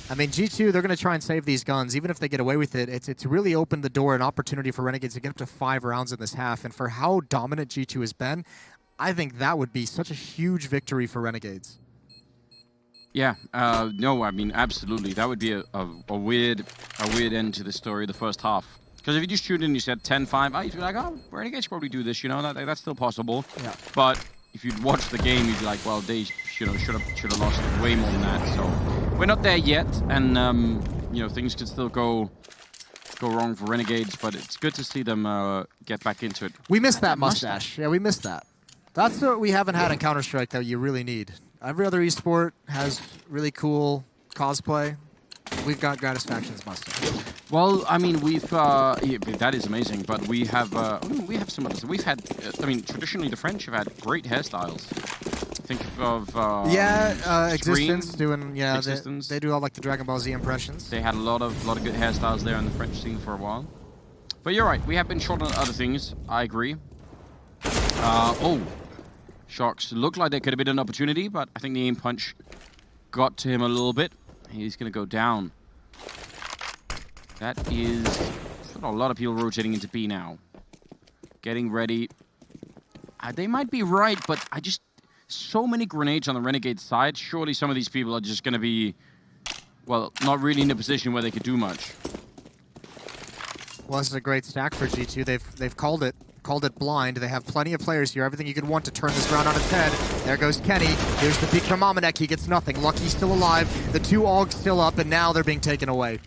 I mean, G2, they're going to try and save these guns. Even if they get away with it, it's really opened the door, an opportunity for Renegades to get up to 5 rounds in this half, and for how dominant G2 has been, I think that would be such a huge victory for Renegades. Yeah, no, I mean, absolutely. That would be a weird end to the story, the first half. Because if you just shoot in and you said 10-5, you'd be like, oh, Renegades probably do this, you know, that's still possible. Yeah. But if you'd watch the game, you'd be like, well, they should have lost way more than that. So we're not there yet, and you know, things could still go wrong for Renegades, but it's good to see them get back into it. We missed that mustache. Yeah, we missed that. That's what we haven't had in Counter-Strike that you really need. Every other esport has really cool cosplay. We've got Gratisfaction's mustache. Well, I mean, we've yeah, that is amazing, but we have some others. We've had, I mean, traditionally the French have had great hairstyles. Think of Existence doing Existence. They do all like the Dragon Ball Z impressions. They had a lot of good hairstyles there in the French scene for a while. But you're right, we have been short on other things. I agree. Oh. Sharks looked like there could have been an opportunity, but I think the aim punch got to him a little bit. He's going to go down. That is a lot of people rotating into B now. Getting ready. They might be right, but so many grenades on the Renegade side. Surely some of these people are just going to be, well, not really in a position where they could do much. Well, this is a great stack for G2. They've called it blind. They have plenty of players here. Everything you could want to turn this round on its head. There goes Kenny. Here's the peek from Amanek. He gets nothing. Lucky's still alive. The 2 Augs still up, and now they're being taken away.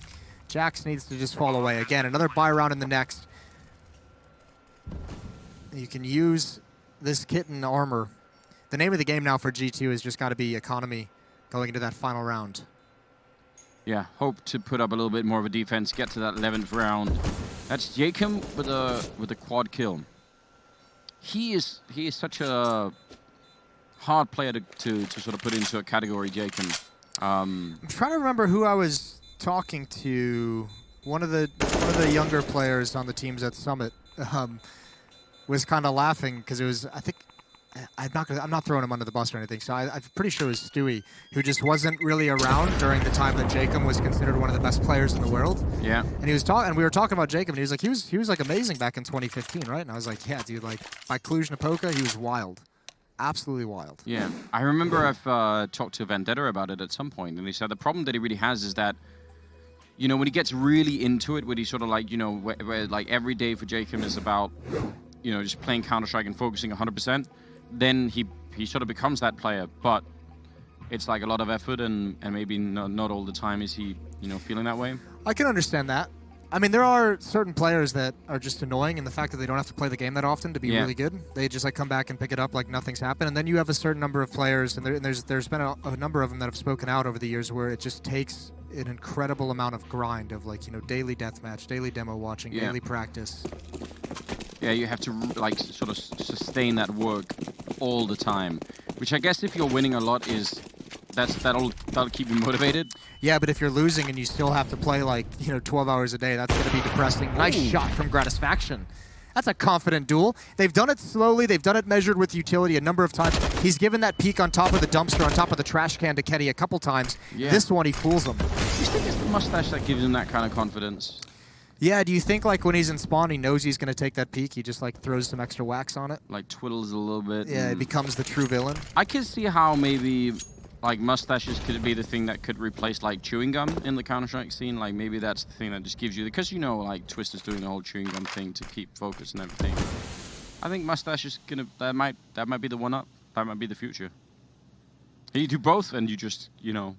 Jax needs to just fall away. Again, another buy round in the next. You can use this kitten armor. The name of the game now for G2 has just got to be economy going into that final round. Yeah, hope to put up a little bit more of a defense, get to that 11th round. That's Jacob with a quad kill. He is such a hard player to sort of put into a category, Jacob. I'm trying to remember who I was talking to. One of the younger players on the teams at Summit was kind of laughing because it was, I think, I'm not throwing him under the bus or anything, so I'm pretty sure it was Stewie, who just wasn't really around during the time that Jacob was considered one of the best players in the world. Yeah. And he was talking, and we were talking about Jacob, and he was like, he was like amazing back in 2015, right? And I was like, yeah, dude, like by Cluj-Napoca, he was wild, absolutely wild. Yeah, I remember I've talked to Vendetta about it at some point, and he said the problem that he really has is that, you know, when he gets really into it, when he sort of like, you know, where like every day for Jacob is about, you know, just playing Counter-Strike and focusing 100%. Then he sort of becomes that player, but it's like a lot of effort, and maybe not all the time is he, you know, feeling that way. I can understand that. I mean, there are certain players that are just annoying in the fact that they don't have to play the game that often to be really good. They just like come back and pick it up like nothing's happened. And then you have a certain number of players, and there's been a number of them that have spoken out over the years where it just takes an incredible amount of grind of like, you know, daily deathmatch, daily demo watching, daily practice. Yeah, you have to like sort of sustain that work all the time, which I guess if you're winning a lot that'll keep you motivated. Yeah, but if you're losing and you still have to play like, you know, 12 hours a day, that's going to be depressing. Nice shot from Gratisfaction. That's a confident duel. They've done it slowly. They've done it measured with utility a number of times. He's given that peek on top of the dumpster, on top of the trash can to Kenny a couple times. Yeah. This one, he fools him. Do you think it's the mustache that gives him that kind of confidence? Yeah, do you think like when he's in spawn, he knows he's going to take that peek, he just like throws some extra wax on it? Like twiddles a little bit. Yeah, it becomes the true villain. I can see how maybe like mustaches could be the thing that could replace like chewing gum in the Counter-Strike scene. Like maybe that's the thing that just gives you, because you know like Twister's doing the whole chewing gum thing to keep focus and everything. I think mustache is gonna, that might be the one up. That might be the future. You do both and you just, you know.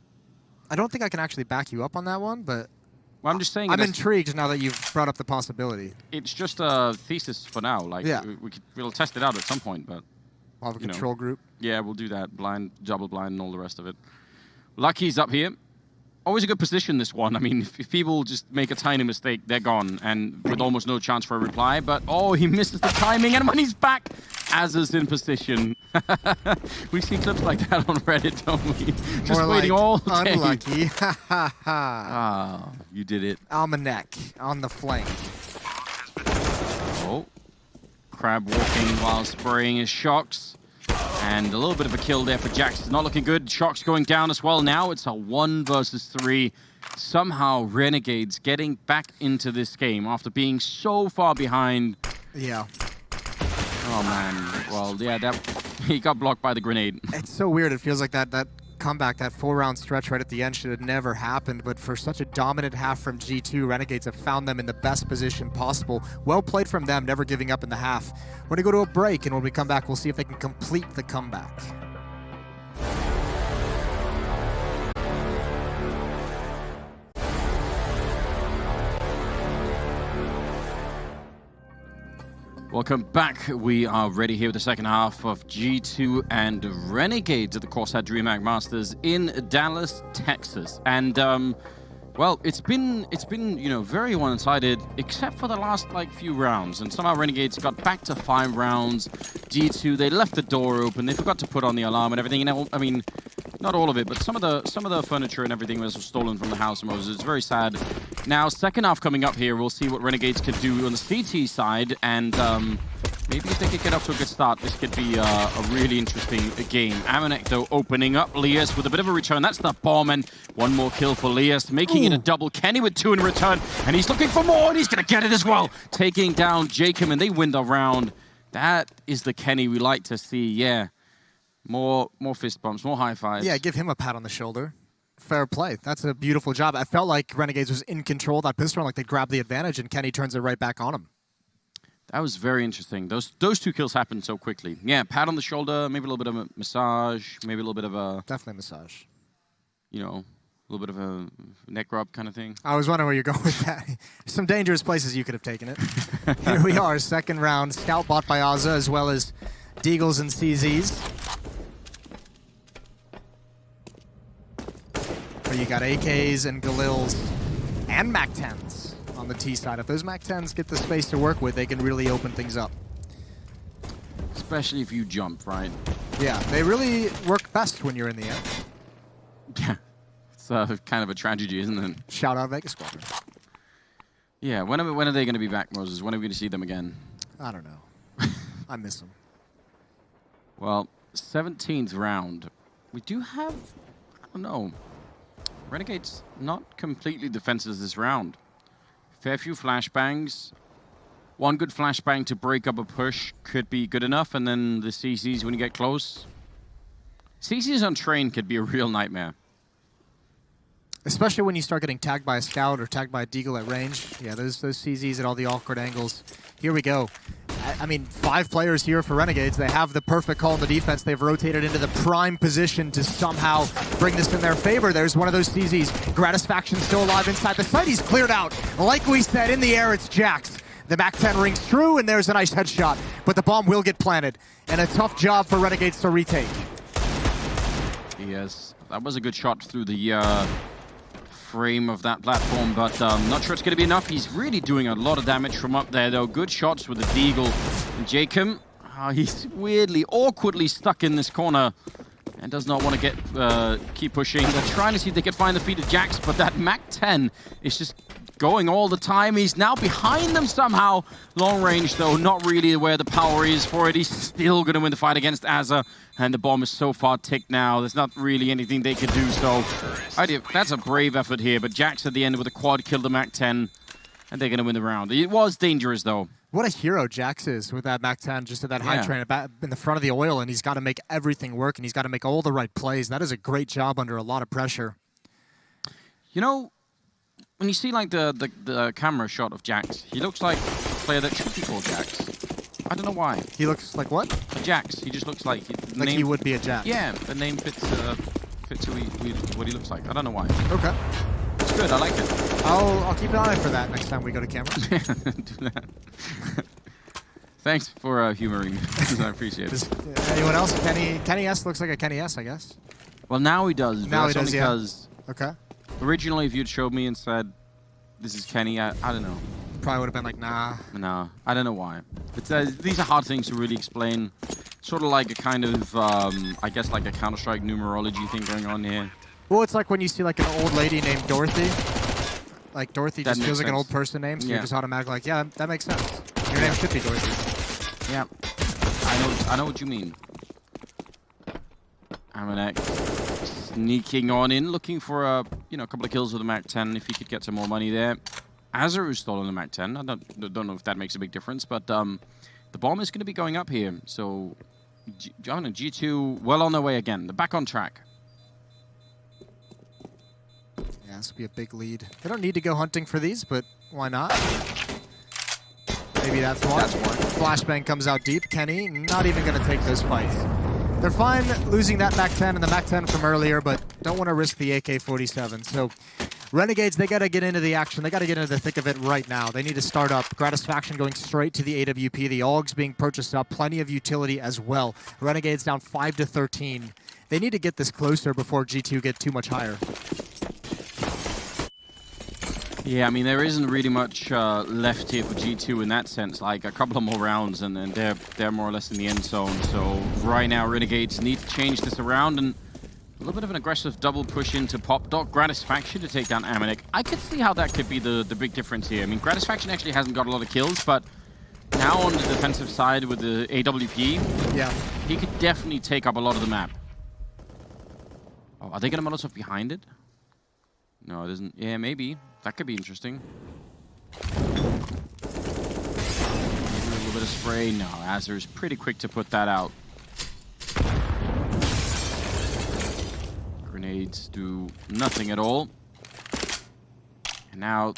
I don't think I can actually back you up on that one, but well, I'm just saying. I'm intrigued now that you've brought up the possibility. It's just a thesis for now. Like, we'll test it out at some point, but we'll have a control group. Yeah, we'll do that. Blind, double blind, and all the rest of it. Lucky's up here. always a good position, this one. I mean, if people just make a tiny mistake, they're gone, and with almost no chance for a reply. But, oh, he misses the timing, and when he's back, Azza's in position. We see clips like that on Reddit, don't we? Just More waiting like all day. unlucky. Ah, you did it. Almanac on the flank. Oh. Crab walking while spraying his shocks. And a little bit of a kill there for Jax. It's not looking good. Shocks going down as well. Now it's a 1 versus 3. Somehow Renegades getting back into this game after being so far behind. Yeah. Oh, man. Well, yeah, he got blocked by the grenade. It's so weird. It feels like that comeback, that 4-round stretch right at the end should have never happened, but for such a dominant half from G2, Renegades have found them in the best position possible. Well played from them, never giving up in the half. We're going to go to a break, and when we come back, we'll see if they can complete the comeback. Welcome back. We are ready here with the second half of G2 and Renegades at the CORSAIR DreamHack Masters in Dallas, Texas. And well, it's been very one-sided except for the last few rounds. And somehow Renegades got back to 5 rounds. G2, they left the door open. They forgot to put on the alarm and everything. And I mean, not all of it, but some of the furniture and everything was stolen from the house of Moses. It's very sad. Now, second half coming up here, we'll see what Renegades can do on the CT side, and maybe if they could get off to a good start, this could be a really interesting game. Amanek, though, opening up. Lias with a bit of a return. That's the bomb, and one more kill for Lias, making it a double. Kenny with 2 in return, and he's looking for more, and he's going to get it as well. Taking down Jacob, and they win the round. That is the Kenny we like to see, yeah. More fist bumps, more high fives. Yeah, give him a pat on the shoulder. Fair play. That's a beautiful job. I felt like Renegades was in control of that pistol, like they grabbed the advantage, and Kenny turns it right back on him. That was very interesting. Those 2 kills happened so quickly. Yeah, pat on the shoulder, maybe a little bit of a massage, maybe a little bit of a... Definitely massage. You know, a little bit of a neck rub kind of thing. I was wondering where you're going with that. Some dangerous places you could have taken it. Here we are, second round. Scout bought by Azza, as well as Deagles and CZs. Where you got AKs and Galils and MAC-10s on the T side. If those MAC-10s get the space to work with, they can really open things up. Especially if you jump, right? Yeah, they really work best when you're in the air. Yeah, it's kind of a tragedy, isn't it? Shout out Vegas Squadron. Yeah, when are they going to be back, Moses? When are we going to see them again? I don't know. I miss them. Well, 17th round. We do have, I don't know, Renegades not completely defenseless this round. Fair few flashbangs. One good flashbang to break up a push could be good enough, and then the CCs when you get close. CCs on train could be a real nightmare. Especially when you start getting tagged by a scout or tagged by a deagle at range. Yeah, those CZs at all the awkward angles. Here we go. I mean, 5 players here for Renegades. They have the perfect call in the defense. They've rotated into the prime position to somehow bring this in their favor. There's one of those CZs. Gratisfaction still alive inside the site. He's cleared out. Like we said, in the air, it's Jax. The MAC-10 rings true, and there's a nice headshot. But the bomb will get planted. And a tough job for Renegades to retake. Yes, that was a good shot through the frame of that platform, but not sure it's going to be enough. He's really doing a lot of damage from up there, though. Good shots with the Deagle. And Jacob, he's weirdly, awkwardly stuck in this corner and does not want to keep pushing. They're trying to see if they can find the feet of Jax, but that MAC-10 is just going all the time. He's now behind them somehow. Long range, though, not really where the power is for it. He's still going to win the fight against Azza, and the bomb is so far ticked now. There's not really anything they could do, so that's a brave effort here, but Jax at the end with a quad kill the MAC-10, and they're going to win the round. It was dangerous, though. What a hero Jax is with that MAC-10, just at that high train in the front of the oil, and he's got to make everything work, and he's got to make all the right plays. That is a great job under a lot of pressure. You know, when you see like the camera shot of Jax, he looks like a player that should be called Jax. I don't know why. He looks like what? A Jax. He just looks like he would be a Jax. Yeah, the name fits what he looks like. I don't know why. Okay. It's good. I like it. I'll keep an eye for that next time we go to camera. Do that. Thanks for humoring me. I appreciate it. Anyone else? Kenny S looks like a Kenny S, I guess. Well, now he does. Now he does, because okay. Originally, if you'd showed me and said, this is Kenny, I don't know. Probably would have been like, nah. No, I don't know why. But these are hard things to really explain. Sort of like a kind of, I guess like a Counter-Strike numerology thing going on here. Well, it's like when you see like an old lady named Dorothy. Like Dorothy That just makes feels like an sense. old person name, so Yeah. you're just automatically like, yeah, that makes sense. Your name should be Dorothy. Yeah, I know what you mean. Amanek sneaking on in, looking for a couple of kills with the MAC-10 if he could get some more money there. Azaru's stolen the MAC-10. I don't know if that makes a big difference, but the bomb is going to be going up here. So, John and G2 well on their way again. They're back on track. Yeah, this will be a big lead. They don't need to go hunting for these, but why not? Maybe that's why. Flashbang comes out deep. Kenny not even going to take those fights. They're fine losing that MAC-10 and the MAC-10 from earlier, but don't want to risk the AK-47. So Renegades, they got to get into the action. They got to get into the thick of it right now. They need to start up. Gratisfaction going straight to the AWP. The AUGs being purchased up. Plenty of utility as well. Renegades down 5-13. They need to get this closer before G2 get too much higher. Yeah, I mean, there isn't really much left here for G2 in that sense. Like, a couple of more rounds, and then they're more or less in the end zone. So right now, Renegades need to change this around, and a little bit of an aggressive double push into PopDoc. Gratisfaction to take down Amanek. I could see how that could be the big difference here. I mean, Gratisfaction actually hasn't got a lot of kills, but now on the defensive side with the AWP, yeah, he could definitely take up a lot of the map. Oh, are they going to Molotov behind it? No, it isn't. Yeah, maybe. That could be interesting. Maybe a little bit of spray. No, Azur's pretty quick to put that out. Grenades do nothing at all. And now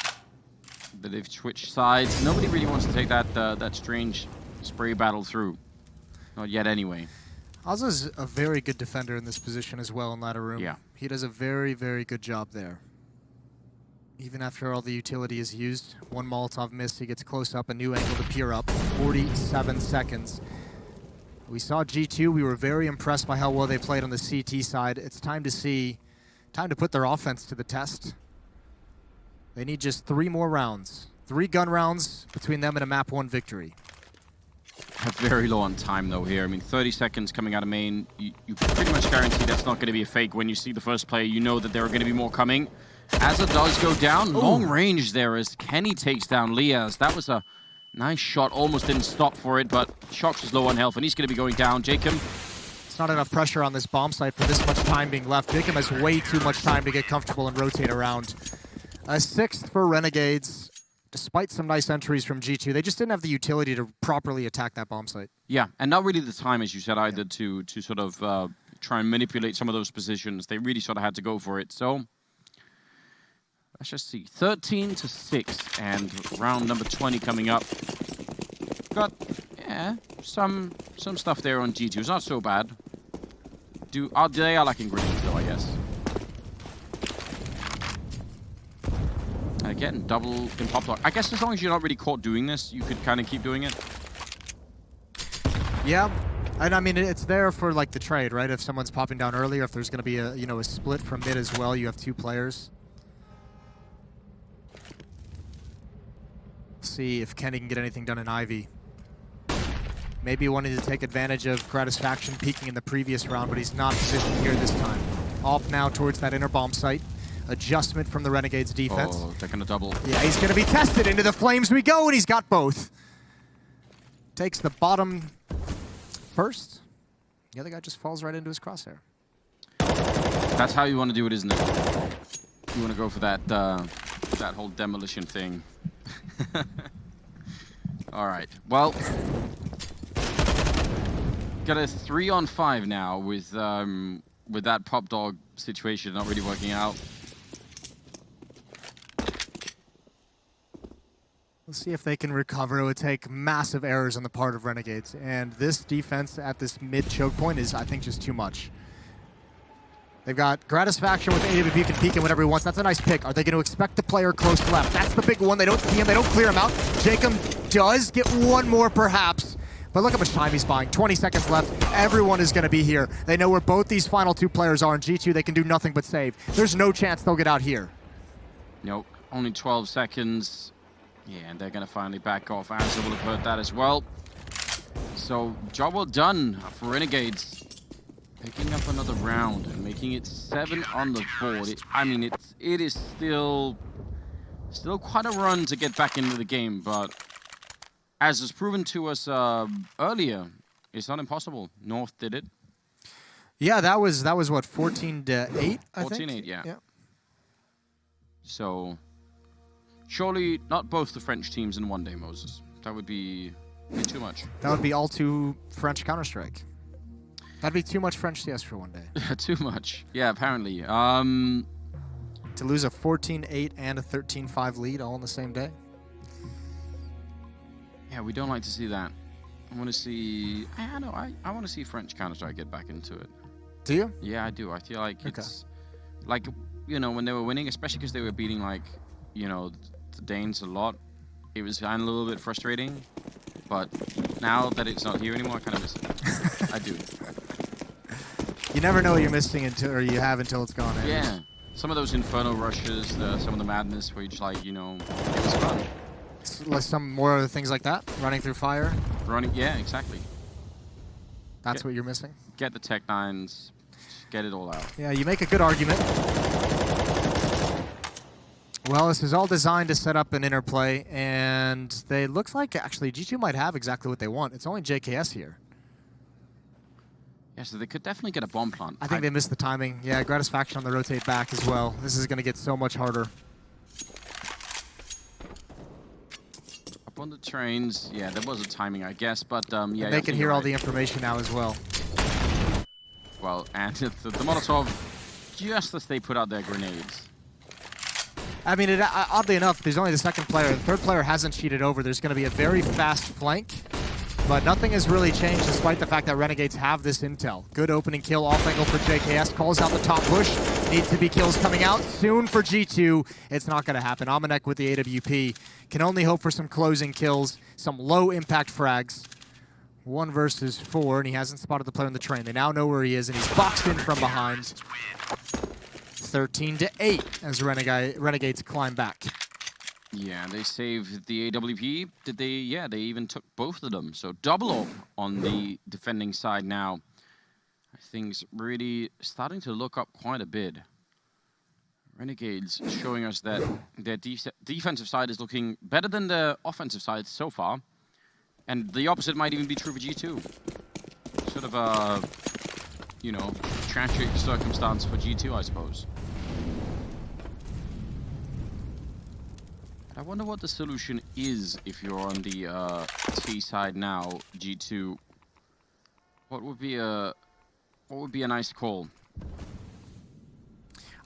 that they've switched sides, nobody really wants to take that strange spray battle through. Not yet, anyway. Ozza's a very good defender in this position as well in ladder room. Yeah. He does a very, very good job there. Even after all the utility is used, one Molotov miss, he gets close up, a new angle to peer up, 47 seconds. We saw G2, we were very impressed by how well they played on the CT side. It's time to put their offense to the test. They need just 3 more rounds. 3 gun rounds between them and a map 1 victory. Very low on time, though, here. I mean, 30 seconds coming out of main. You pretty much guarantee that's not going to be a fake. When you see the first player, you know that there are going to be more coming. Asa does go down. Long range there as Kenny takes down Liaz. That was a nice shot. Almost didn't stop for it, but Shox is low on health, and he's going to be going down. Jacob. It's not enough pressure on this bomb site for this much time being left. Jacob has way too much time to get comfortable and rotate around. A 6th for Renegades. Despite some nice entries from G2, they just didn't have the utility to properly attack that bomb site. Yeah, and not really the time, as you said, either to sort of try and manipulate some of those positions. They really sort of had to go for it. So let's just see. 13-6, and round number 20 coming up. Got some stuff there on G2. It's not so bad. They are lacking grenades, though, I guess. And again, double in PopDoc. I guess as long as you're not really caught doing this, you could kind of keep doing it. Yeah, and I mean, it's there for like the trade, right? If someone's popping down earlier, if there's going to be a split from mid as well, you have 2 players. See if Kenny can get anything done in Ivy. Maybe wanting to take advantage of Gratisfaction peeking in the previous round, but he's not positioned here this time. Off now towards that inner bomb site. Adjustment from the Renegades defense. Oh, they're going to double. Yeah, he's going to be tested. Into the flames we go, and he's got both. Takes the bottom first. The other guy just falls right into his crosshair. That's how you want to do it, isn't it? You want to go for that that whole demolition thing. All right. Well, got a 3-on-5 now with that PopDoc situation not really working out. We'll see if they can recover. It would take massive errors on the part of Renegades. And this defense at this mid-choke point is, I think, just too much. They've got Gratisfaction with AWP can peek in whenever he wants. That's a nice pick. Are they going to expect the player close left? That's the big one. They don't see him. They don't clear him out. Jacob does get one more, perhaps. But look how much time he's buying. 20 seconds left. Everyone is going to be here. They know where both these final two players are. In G2, they can do nothing but save. There's no chance they'll get out here. Nope, only 12 seconds. Yeah, and they're going to finally back off. Azza will have heard that as well. So, job well done for Renegades. Picking up another round and making it 7 on the board. It is still quite a run to get back into the game, but as was proven to us earlier, it's not impossible. North did it. Yeah, that was what, 14-8, I think? 14-8, yeah. So, surely not both the French teams in one day, Moses. That would be too much. That would be all too French Counter-Strike. That'd be too much French CS for one day. Too much. Yeah, apparently. To lose a 14-8 and a 13-5 lead all in the same day. Yeah, we don't like to see that. I want to see... I want to see French Counter-Strike get back into it. Do you? Yeah, I do. I feel like it's... Like, you know, when they were winning, especially because they were beating, like, you know, the Danes a lot, it was kind of a little bit frustrating. But now that it's not here anymore, I kind of miss it. I do. You never know what you're missing until until it's gone. Yeah. Some of those Inferno rushes, some of the madness where you just like, you know, it was fun. Like some more of the things like that? Running through fire? Yeah, exactly. That's what you're missing? Get the Tech 9s, get it all out. Yeah, you make a good argument. Well, this is all designed to set up an interplay, and they looks like actually G2 might have exactly what they want. It's only JKS here. Yeah, so they could definitely get a bomb plant. I think they missed the timing. Yeah, Gratisfaction on the rotate back as well. This is going to get so much harder. Up on the trains, yeah, there was a timing, I guess, but yeah. And they can hear all the information now as well. Well, and the Molotov, just as they put out their grenades. I mean, oddly enough, there's only the second player. The third player hasn't cheated over. There's going to be a very fast flank. But nothing has really changed despite the fact that Renegades have this intel. Good opening kill off angle for JKS. Calls out the top push. Needs to be kills coming out soon for G2. It's not going to happen. Amanek with the AWP. Can only hope for some closing kills. Some low impact frags. 1 versus 4, and he hasn't spotted the player on the train. They now know where he is, and he's boxed in from behind. 13-8 as Renegades climb back. Yeah, they saved the AWP. Did they? Yeah, they even took both of them. So double up on the defending side now. Things really starting to look up quite a bit. Renegades showing us that their defensive side is looking better than the offensive side so far. And the opposite might even be true for G2. Sort of a, you know, tragic circumstance for G2, I suppose. I wonder what the solution is if you're on the T side now, G2. What would be a nice call?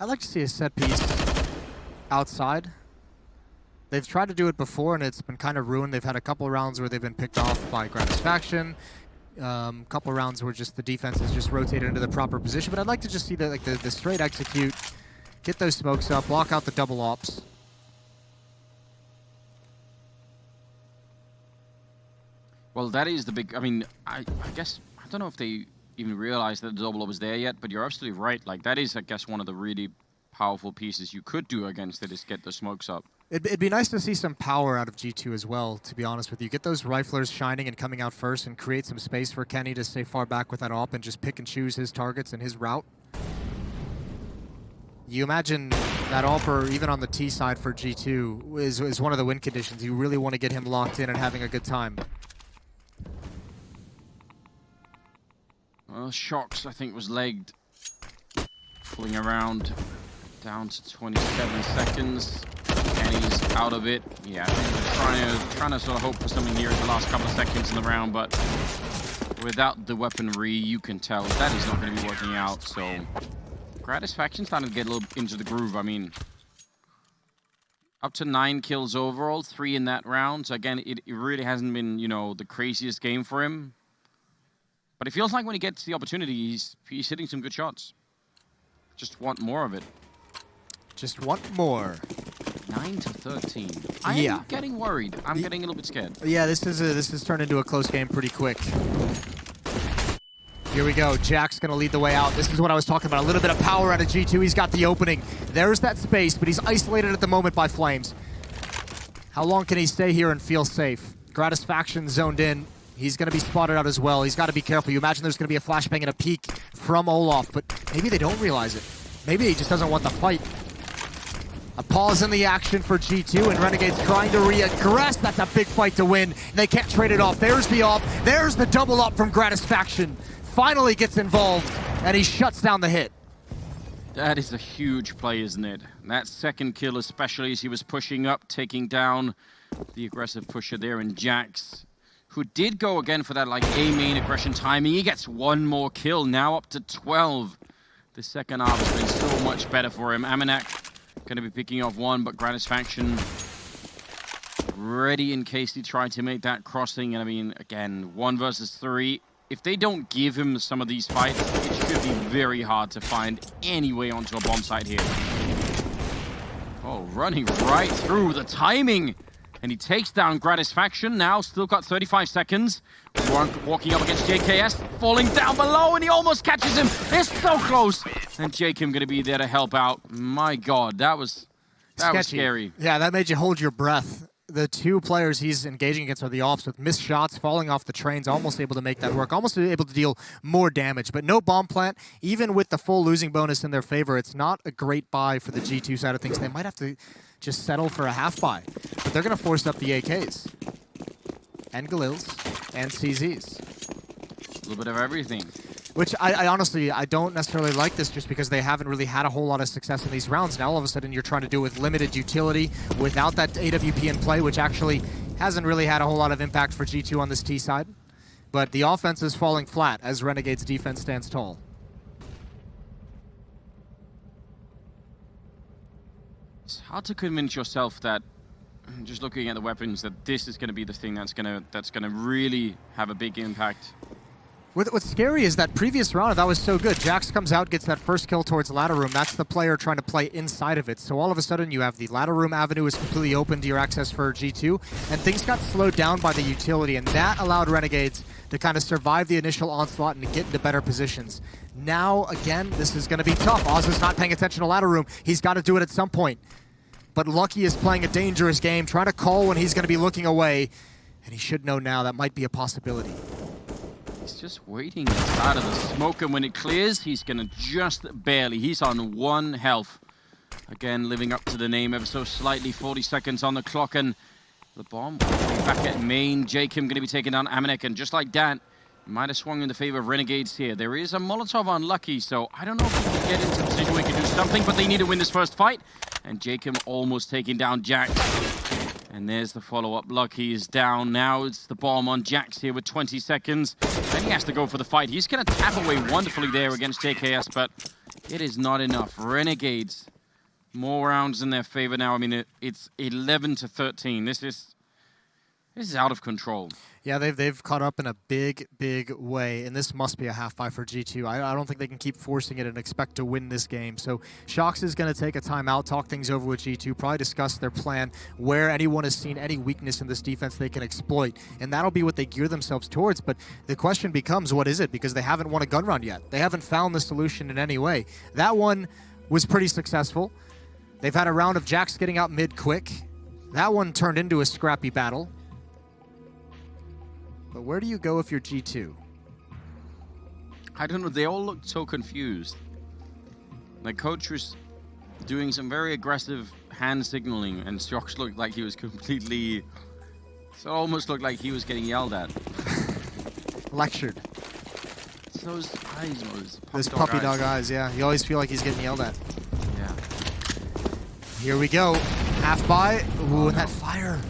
I'd like to see a set piece outside. They've tried to do it before and it's been kind of ruined. They've had a couple of rounds where they've been picked off by Gratisfaction. Couple of rounds where just the defense is just rotated into the proper position. But I'd like to just see the straight execute, get those smokes up, block out the double ops. Well, that is the big... I mean, I guess... I don't know if they even realized that the double up was there yet, but you're absolutely right. Like, that is, I guess, one of the really powerful pieces you could do against it is get the smokes up. It'd be nice to see some power out of G2 as well, to be honest with you. Get those riflers shining and coming out first and create some space for Kenny to stay far back with that op and just pick and choose his targets and his route. You imagine that AWPer, even on the T side for G2, is one of the win conditions. You really want to get him locked in and having a good time. Well, Shocks, I think, was legged. Pulling around down to 27 seconds. Kenny's out of it. Yeah, I think they're trying to sort of hope for something here in the last couple of seconds in the round, but without the weaponry, you can tell that is not going to be working out. So, Gratisfaction starting to get a little into the groove. I mean, up to 9 kills overall, 3 in that round. So again, it really hasn't been, you know, the craziest game for him. But it feels like when he gets the opportunity, he's hitting some good shots. Just want more of it. Just want more. 9-13. I'm getting worried. I'm getting a little bit scared. Yeah, this is turned into a close game pretty quick. Here we go. Jack's going to lead the way out. This is what I was talking about. A little bit of power out of G2. He's got the opening. There's that space, but he's isolated at the moment by Flames. How long can he stay here and feel safe? Gratisfaction zoned in. He's going to be spotted out as well. He's got to be careful. You imagine there's going to be a flashbang and a peek from Olaf, but maybe they don't realize it. Maybe he just doesn't want the fight. A pause in the action for G2, and Renegades trying to re-aggress. That's a big fight to win. They can't trade it off. There's the off. There's the double up from Gratisfaction. Finally gets involved, and he shuts down the hit. That is a huge play, isn't it? That second kill, especially as he was pushing up, taking down the aggressive pusher there in Jax, who did go again for that like A main aggression timing. He gets one more kill, now up to 12. The second half has been so much better for him. Amanek going to be picking off one, but Gratisfaction ready in case he tried to make that crossing. And I mean, again, 1 versus 3. If they don't give him some of these fights, it should be very hard to find any way onto a bomb site here. Oh, running right through the timing. And he takes down Gratisfaction. Now still got 35 seconds. Walking up against JKS, falling down below, and he almost catches him. It's so close. And Jacob going to be there to help out. My God, that was scary. Yeah, that made you hold your breath. The two players he's engaging against are the offs with missed shots, falling off the trains, almost able to make that work, almost able to deal more damage. But no bomb plant, even with the full losing bonus in their favor, it's not a great buy for the G2 side of things. They might have to just settle for a half buy, but they're going to force up the AKs and Galils and CZs. A little bit of everything. Which I honestly, I don't necessarily like this just because they haven't really had a whole lot of success in these rounds. Now all of a sudden you're trying to do it with limited utility, without that AWP in play, which actually hasn't really had a whole lot of impact for G2 on this T side. But the offense is falling flat as Renegade's defense stands tall. It's hard to convince yourself that, just looking at the weapons, that this is going to be the thing that's going to really have a big impact. What's scary is that previous round, that was so good. Jax comes out, gets that first kill towards ladder room. That's the player trying to play inside of it. So all of a sudden, you have the ladder room avenue is completely open to your access for G2, and things got slowed down by the utility, and that allowed Renegades to kind of survive the initial onslaught and to get into better positions. Now, again, this is going to be tough. Oz is not paying attention to ladder room. He's got to do it at some point. But Lucky is playing a dangerous game, trying to call when he's going to be looking away, and he should know now that might be a possibility. He's just waiting out of the smoke, and when it clears, he's going to just barely. He's on 1 health. Again, living up to the name ever so slightly. 40 seconds on the clock, and the bomb back at main. Jacob going to be taking down Amanek, and just like that, might have swung in the favor of Renegades here. There is a Molotov on Lucky, so I don't know if he can get into a position where he can do something, but they need to win this first fight. And Jacob almost taking down Jax. And there's the follow-up. Lucky is down. Now it's the bomb on Jax here with 20 seconds. Then he has to go for the fight. He's going to tap away wonderfully there against JKS, but it is not enough. Renegades, more rounds in their favor now. I mean, it's 11-13. This is out of control. Yeah, they've caught up in a big way, and this must be a half buy for G2. I don't think they can keep forcing it and expect to win this game. So Shox is going to take a timeout, talk things over with G2, probably discuss their plan, where anyone has seen any weakness in this defense they can exploit, and that'll be what they gear themselves towards. But the question becomes, what is it? Because they haven't won a gun round yet. They haven't found the solution in any way. That one was pretty successful. They've had a round of Jax getting out mid quick. That one turned into a scrappy battle. But where do you go if you're G2? I don't know. They all looked so confused. The coach was doing some very aggressive hand signaling, and Shox looked like he was completely... So it almost looked like he was getting yelled at. Lectured. It's those eyes, those puppy dog eyes, yeah. You always feel like he's getting yelled at. Yeah. Here we go. Half buy. Ooh, and that fire.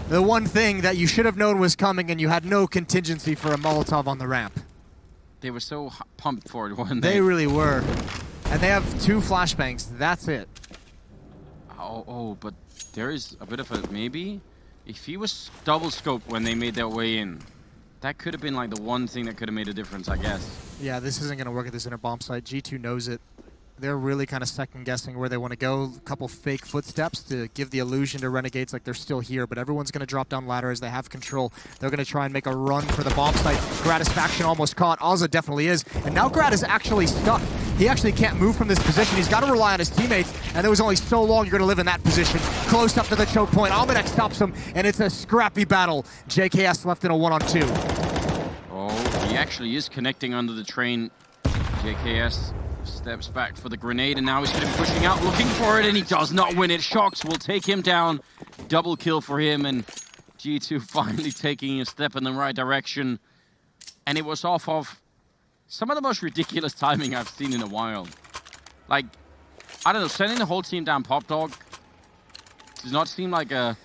The one thing that you should have known was coming, and you had no contingency for a Molotov on the ramp. They were so pumped for it, weren't they? They really were. And they have 2 flashbangs. That's it. Oh, but there is a bit of a maybe. If he was double scoped when they made their way in, that could have been like the one thing that could have made a difference, I guess. Yeah, this isn't going to work at this inner bomb site. G2 knows it. they're really kind of second-guessing where they want to go. A couple fake footsteps to give the illusion to Renegades like they're still here, but everyone's going to drop down ladder as they have control. They're going to try and make a run for the bomb site. Gratisfaction almost caught. Ozza definitely is, and now Grad is actually stuck. He actually can't move from this position. He's got to rely on his teammates, and there was only so long you're going to live in that position. Close up to the choke point. Almanac stops him, and it's a scrappy battle. JKS left in a 1-on-2. Oh, he actually is connecting under the train. JKS steps back for the grenade, and now he's going to be pushing out, looking for it, and he does not win it. Shox will take him down. Double kill for him, and G2 finally taking a step in the right direction. And it was off of some of the most ridiculous timing I've seen in a while. Like, I don't know, sending the whole team down Pop Dog does not seem like a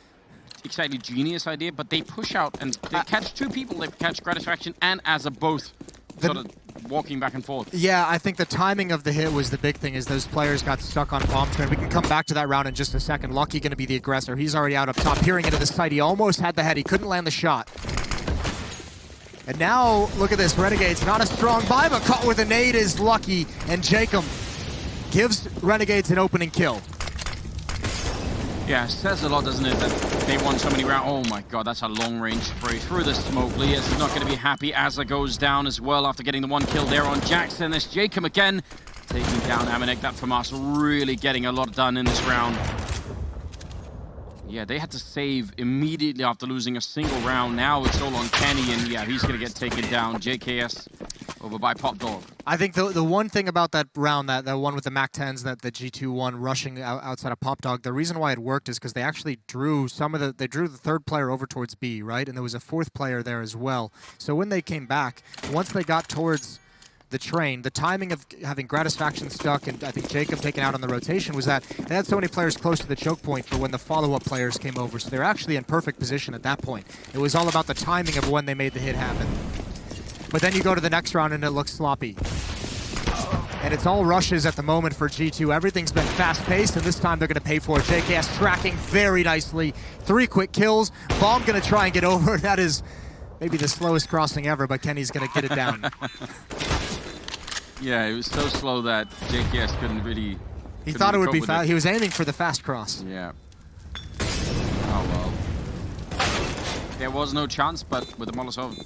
exactly genius idea, but they push out and they catch two people. They catch Gratisfaction and Asa both sort of walking back and forth. Yeah, I think the timing of the hit was the big thing, is those players got stuck on bomb train. We can come back to that round in just a second. Lucky going to be the aggressor. He's already out up top, peering into the site. He almost had the head. He couldn't land the shot. And now, look at this. Renegades, not a strong buy, but caught with a nade is Lucky. And Jacob gives Renegades an opening kill. Yeah, says a lot, doesn't it, that they won so many rounds. Oh my god, that's a long-range spray through the smoke. Lias is not going to be happy. Asa goes down as well after getting the one kill there on Jackson. There's Jacob again, taking down Amanek. That from us really getting a lot done in this round. Yeah, they had to save immediately after losing a single round. Now it's all on Kenny, and yeah, he's going to get taken down. JKS over by Pop Dog. I think the one thing about that round, that one with the MAC-10s that the G2 won rushing outside of Pop Dog, the reason why it worked is because they actually drew they drew the third player over towards B, right? And there was a fourth player there as well. So when they came back, once they got towards the train, the timing of having Gratisfaction stuck and I think Jacob taken out on the rotation was that they had so many players close to the choke point for when the follow-up players came over. So they're actually in perfect position at that point. It was all about the timing of when they made the hit happen. But then you go to the next round and it looks sloppy. And it's all rushes at the moment for G2. Everything's been fast-paced, and this time they're going to pay for it. JKS tracking very nicely. 3 quick kills. Bomb going to try and get over. That is maybe the slowest crossing ever, but Kenny's going to get it down. Yeah, it was so slow that JKS couldn't really... He thought it would be fast. He was aiming for the fast cross. Yeah. Oh, well. There was no chance, but with the Molotov,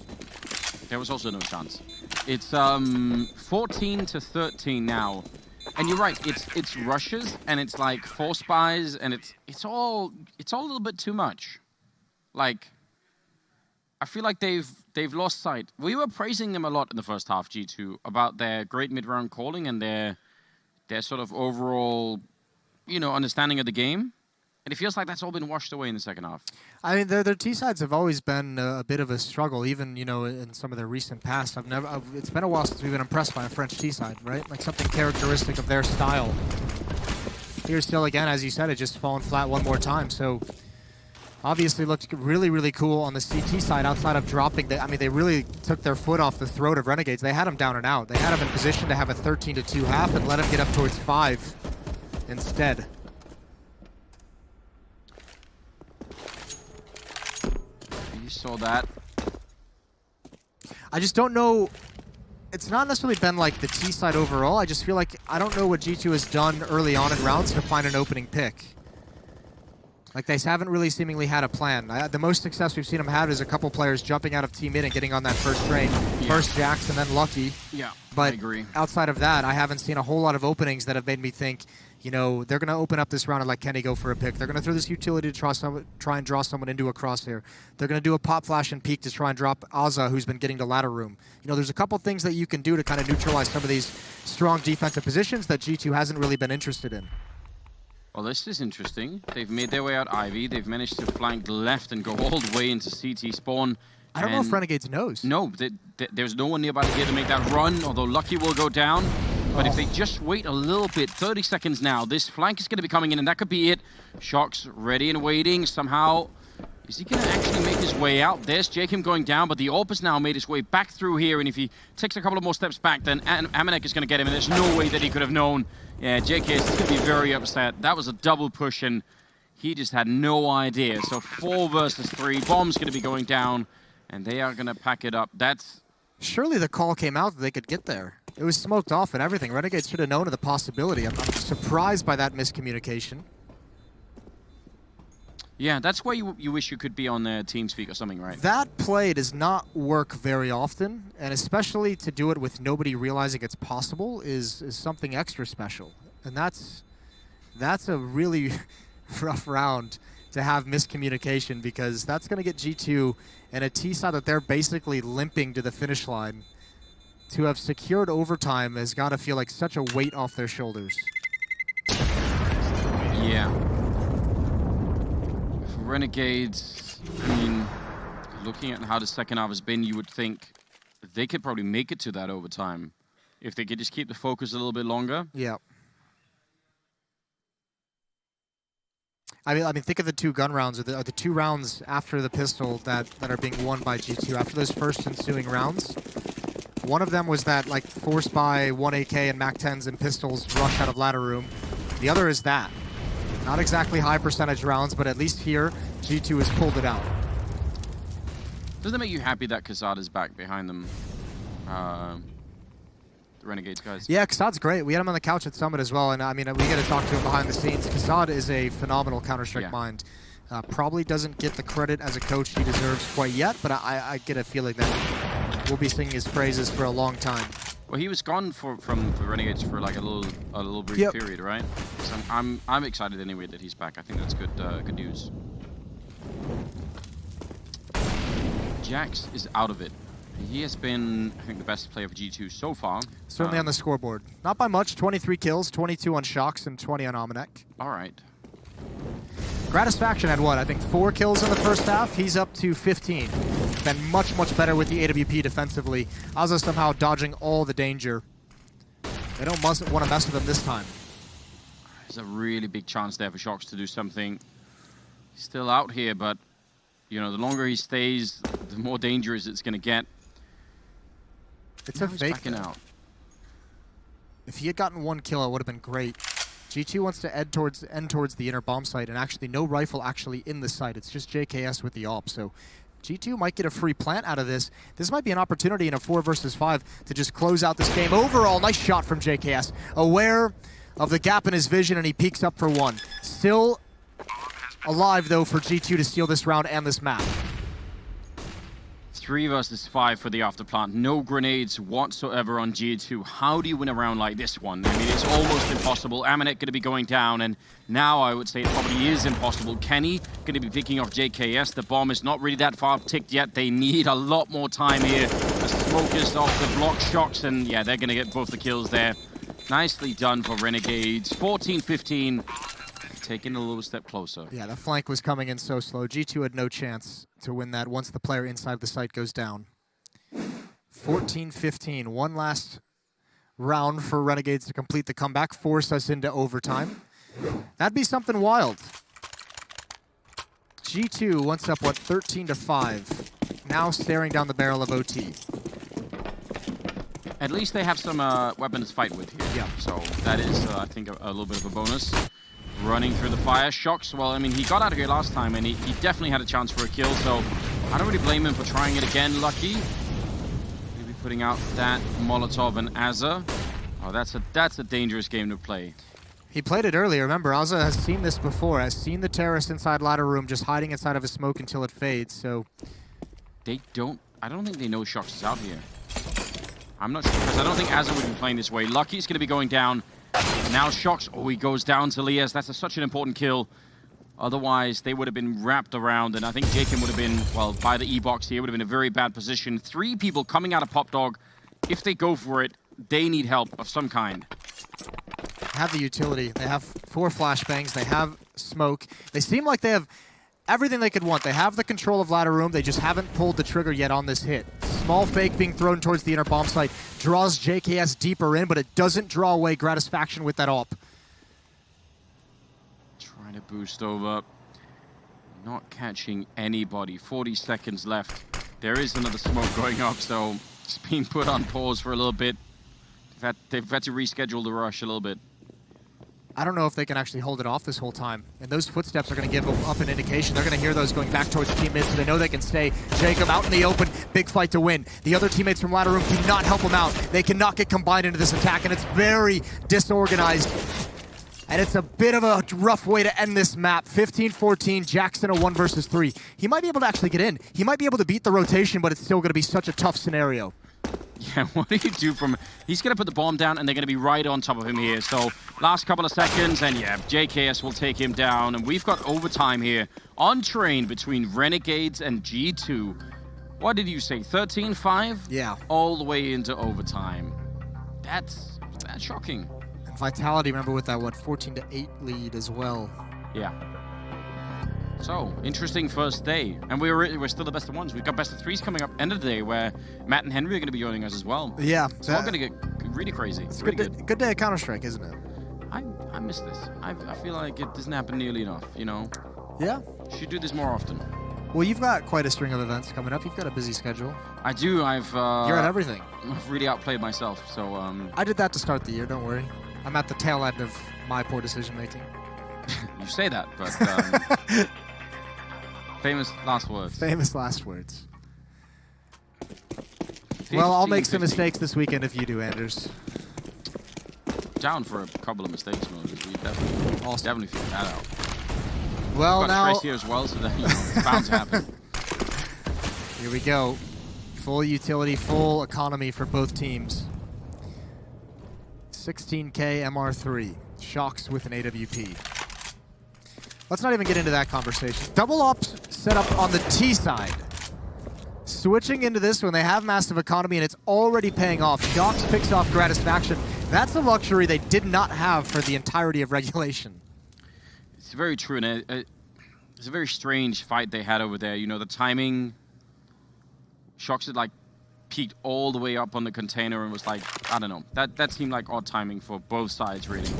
there was also no chance. It's 14-13 now. And you're right, it's rushes, and it's like 4 spies, and it's all a little bit too much. Like, I feel like they've lost sight. We were praising them a lot in the first half, G2, about their great mid-round calling and their sort of overall, you know, understanding of the game. And it feels like that's all been washed away in the second half. I mean, their T-sides have always been a bit of a struggle, even, you know, in some of their recent past. It's been a while since we've been impressed by a French T-side, right? Like something characteristic of their style. Here still, again, as you said, it just fallen flat one more time. So obviously looked really, really cool on the CT side outside of dropping. I mean, they really took their foot off the throat of Renegades. They had them down and out. They had them in position to have a 13-2 half and let them get up towards 5 instead. You saw that. I just don't know. It's not necessarily been like the T side overall. I just feel like I don't know what G2 has done early on in rounds to find an opening pick. Like, they haven't really seemingly had a plan. The most success we've seen them have is a couple players jumping out of team mid and getting on that first train. Yeah. First Jackson, then Lucky. Yeah, but I agree. Outside of that, I haven't seen a whole lot of openings that have made me think, you know, they're going to open up this round and let Kenny go for a pick. They're going to throw this utility to try and draw someone into a crosshair. They're going to do a pop flash and peek to try and drop Ozza, who's been getting to ladder room. You know, there's a couple things that you can do to kind of neutralize some of these strong defensive positions that G2 hasn't really been interested in. Well, this is interesting. They've made their way out Ivy. They've managed to flank left and go all the way into CT spawn. I don't know if Renegades knows. No, there's no one nearby here to make that run, although Lucky will go down. But if they just wait a little bit, 30 seconds now, this flank is going to be coming in, and that could be it. Shox ready and waiting. Somehow, is he going to actually make his way out? There's Jacob going down, but the AWP has now made his way back through here, and if he takes a couple of more steps back, then Amanek is going to get him, and there's no way that he could have known. Yeah, JK is going to be very upset. That was a double push, and he just had no idea. So 4 versus 3. Bomb's going to be going down, and they are going to pack it up. That's... Surely the call came out that they could get there. It was smoked off and everything. Renegades should have known of the possibility. I'm surprised by that miscommunication. Yeah, that's where you wish you could be on their TeamSpeak or something, right? That play does not work very often, and especially to do it with nobody realizing it's possible is something extra special. And that's a really rough round to have miscommunication, because that's going to get G2 and a T-side that they're basically limping to the finish line. To have secured overtime has got to feel like such a weight off their shoulders. Yeah. For Renegades, I mean, looking at how the second half has been, you would think they could probably make it to that overtime if they could just keep the focus a little bit longer. Yeah. I mean, think of the 2 gun rounds, or the 2 rounds after the pistol that are being won by G2. After those first ensuing rounds, one of them was that like forced by 1 AK and MAC-10s and pistols rush out of ladder room. The other is that. Not exactly high percentage rounds, but at least here, G2 has pulled it out. Doesn't it make you happy that Kassad is back behind them? The Renegades guys. Yeah, Kassad's great. We had him on the couch at Summit as well, and I mean, we get to talk to him behind the scenes. Kassad is a phenomenal Counter-Strike mind. Probably doesn't get the credit as a coach he deserves quite yet, but I get a feeling that we'll be singing his praises for a long time. Well, he was gone from the Renegades for like a little brief period, right? So I'm excited anyway that he's back. I think that's good news. Jax is out of it. He has been, I think, the best player for G2 so far. Certainly on the scoreboard. Not by much. 23 kills, 22 on Shox, and 20 on Omenek. All right. Gratisfaction had what? I think 4 kills in the first half. He's up to 15. Been much, much better with the AWP defensively. Azza somehow dodging all the danger. They don't want to mess with him this time. There's a really big chance there for Shox to do something. He's still out here, but you know, the longer he stays, the more dangerous it's going to get. It's a fake. Out. If he had gotten 1 kill, it would have been great. G2 wants to end towards the inner bomb site, and actually no rifle actually in the site. It's just JKS with the AWP. So G2 might get a free plant out of this. This might be an opportunity in a 4 versus 5 to just close out this game. Overall, nice shot from JKS. Aware of the gap in his vision, and he peeks up for 1. Still alive, though, for G2 to steal this round and this map. 3 versus 5 for the afterplant. No grenades whatsoever on G2. How do you win a round like this one? I mean, it's almost impossible. Amanek going to be going down, and now I would say it probably is impossible. Kenny going to be picking off JKS. The bomb is not really that far ticked yet. They need a lot more time here. The smoke is off the block Shox, and yeah, they're going to get both the kills there. Nicely done for Renegades. 14-15. Taking a little step closer. Yeah, the flank was coming in so slow. G2 had no chance to win that once the player inside the site goes down. 14-15. One last round for Renegades to complete the comeback, force us into overtime. That'd be something wild. G2 once up, what, 13-5. Now staring down the barrel of OT. At least they have some weapons to fight with here. Yeah. So that is, I think, a little bit of a bonus. Running through the fire. Shox, well, I mean, he got out of here last time, and he definitely had a chance for a kill, so I don't really blame him for trying it again. Lucky. Maybe putting out that Molotov and Azza. Oh, that's a dangerous game to play. He played it earlier. Remember, Azza has seen this before, has seen the terrorist inside ladder room just hiding inside of a smoke until it fades, so... I don't think they know Shox is out here. I'm not sure, because I don't think Azza would be playing this way. Lucky's going to be going down. Now Shox, oh, he goes down to Lias. That's such an important kill. Otherwise, they would have been wrapped around, and I think Jacob would have been, well, by the E-box here, would have been a very bad position. 3 people coming out of Pop Dog. If they go for it, they need help of some kind. Have the utility. They have 4 flashbangs. They have smoke. They seem like they have everything they could want. They have the control of ladder room. They just haven't pulled the trigger yet on this hit. Small fake being thrown towards the inner bomb site. Draws JKS deeper in, but it doesn't draw away Gratisfaction with that AWP. Trying to boost over. Not catching anybody. 40 seconds left. There is another smoke going up, so it's being put on pause for a little bit. They've had to reschedule the rush a little bit. I don't know if they can actually hold it off this whole time. And those footsteps are going to give them up an indication. They're going to hear those going back towards teammates, so they know they can stay. Jacob out in the open, big fight to win. The other teammates from ladder room cannot help him out. They cannot get combined into this attack, and it's very disorganized. And it's a bit of a rough way to end this map. 15-14, Jackson a 1 versus 3. He might be able to actually get in. He might be able to beat the rotation, but it's still going to be such a tough scenario. Yeah, what do you do from... He's going to put the bomb down, and they're going to be right on top of him here. So, last couple of seconds, and yeah, JKS will take him down. And we've got overtime here on train between Renegades and G2. What did you say, 13-5? Yeah. All the way into overtime. That's shocking. And Vitality, remember, with that, what, 14-8 lead as well. Yeah. So, interesting first day. And we're still the best of ones. We've got best of threes coming up end of the day where Matt and Henry are going to be joining us as well. Yeah. It's all going to get really crazy. It's really good day at Counter-Strike, isn't it? I miss this. I feel like it doesn't happen nearly enough, you know? Yeah. Should do this more often. Well, you've got quite a string of events coming up. You've got a busy schedule. I do. You're at everything. I've really outplayed myself, so... I did that to start the year, don't worry. I'm at the tail end of my poor decision-making. You say that, but... famous last words. Famous last words. Well, I'll make some mistakes this weekend if you do, Anders. Down for a couple of mistakes, Moses. We definitely figured that out. Well, We've got now... Trace here as well, so that, you know, it's bound to happen. Here we go. Full utility, full economy for both teams. 16K MR3. Shocks with an AWP. Let's not even get into that conversation. Double ops set up on the T side. Switching into this when they have massive economy and it's already paying off. Shocks picks off Gratisfaction. That's a luxury they did not have for the entirety of regulation. It's very true, and it's a very strange fight they had over there. You know, the timing. Shocks had like peaked all the way up on the container and was like, I don't know. That seemed like odd timing for both sides, really.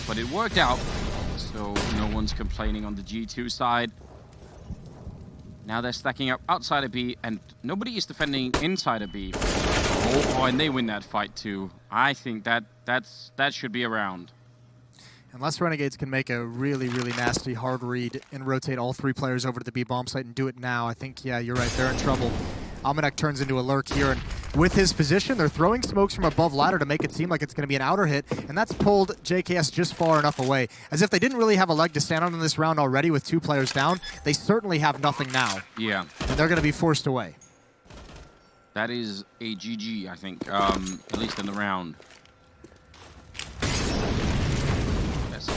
But it worked out. So no one's complaining on the G2 side. Now they're stacking up outside of B, and nobody is defending inside of B. Oh, and they win that fight too. I think that should be around. Unless Renegades can make a really, really nasty hard read and rotate all 3 players over to the B bomb site and do it now, I think, yeah, you're right, they're in trouble. Almanac turns into a lurk here, and with his position, they're throwing smokes from above ladder to make it seem like it's going to be an outer hit, and that's pulled JKS just far enough away. As if they didn't really have a leg to stand on in this round already with 2 players down, they certainly have nothing now. Yeah. And they're going to be forced away. That is a GG, I think, at least in the round. That's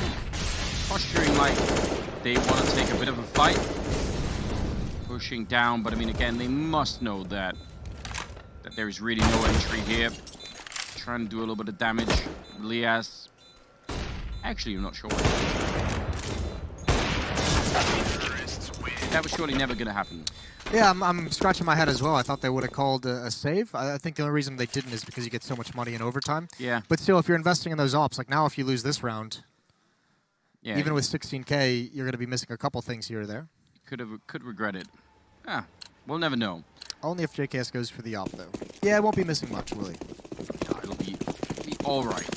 posturing like they want to take a bit of a fight. Pushing down, but I mean, again, they must know that there is really no entry here. Trying to do a little bit of damage. Lias. Actually, I'm not sure. That was surely never going to happen. Yeah, I'm scratching my head as well. I thought they would have called a save. I think the only reason they didn't is because you get so much money in overtime. Yeah. But still, if you're investing in those ops, like now if you lose this round, yeah, even with 16K, you're going to be missing a couple things here or there. Could regret it. Ah, we'll never know. Only if JKS goes for the op, though. Yeah, it won't be missing much, will he? No, it'll be all right.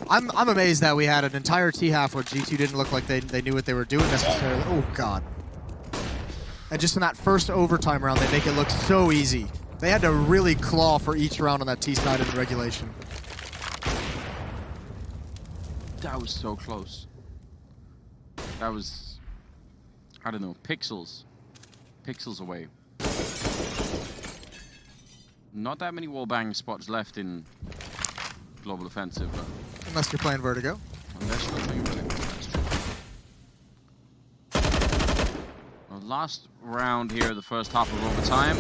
I'm amazed that we had an entire T-half where G2 didn't look like they knew what they were doing necessarily. Oh, God. And just in that first overtime round, they make it look so easy. They had to really claw for each round on that T side in the regulation. That was so close. That was, I don't know, pixels away. Not that many wallbang spots left in Global Offensive. Unless you're playing Vertigo. Unless you're playing Vertigo, that's true. Well, last round here, the first half of overtime.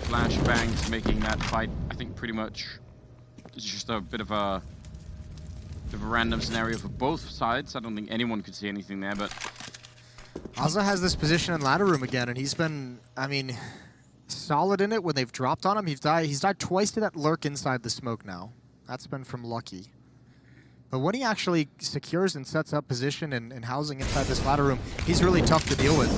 Flashbangs making that fight, I think, pretty much. It's just a bit of a random scenario for both sides. I don't think anyone could see anything there, but Azza has this position in ladder room again, and he's been, I mean, solid in it when they've dropped on him. He's died twice to that lurk inside the smoke now. That's been from Lucky. But when he actually secures and sets up position and housing inside this ladder room, he's really tough to deal with.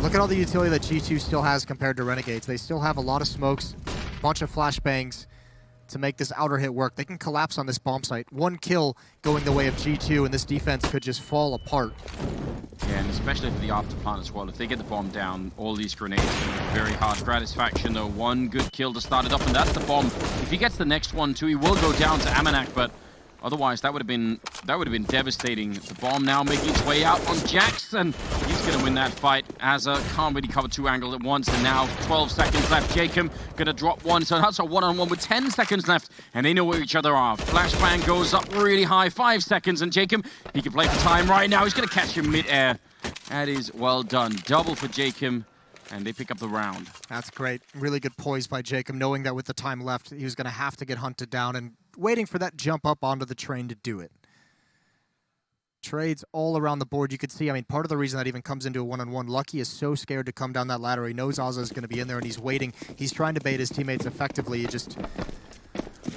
Look at all the utility that G2 still has compared to Renegades. They still have a lot of smokes, a bunch of flashbangs to make this outer hit work. They can collapse on this bomb site. One kill going the way of G2, and this defense could just fall apart. Yeah, and especially for the after plant as well. If they get the bomb down, all these grenades are going to be very hard. Gratisfaction, though, one good kill to start it off, and that's the bomb. If he gets the next one, too, he will go down to Amanak, but otherwise, that would have been devastating. The bomb now making its way out on Jackson. He's going to win that fight. Azza can't really cover 2 angles at once, and now 12 seconds left. Jacob going to drop one, so that's a one-on-one with 10 seconds left, and they know where each other are. Flashbang goes up really high, 5 seconds, and Jacob, he can play for time right now. He's going to catch him mid-air. That is well done. Double for Jacob, and they pick up the round. That's great. Really good poise by Jacob, knowing that with the time left, he was going to have to get hunted down and waiting for that jump up onto the train to do it. Trades all around the board. You could see, I mean, part of the reason that even comes into a one-on-one, Lucky is so scared to come down that ladder. He knows Azza is going to be in there, and he's waiting. He's trying to bait his teammates effectively. He just...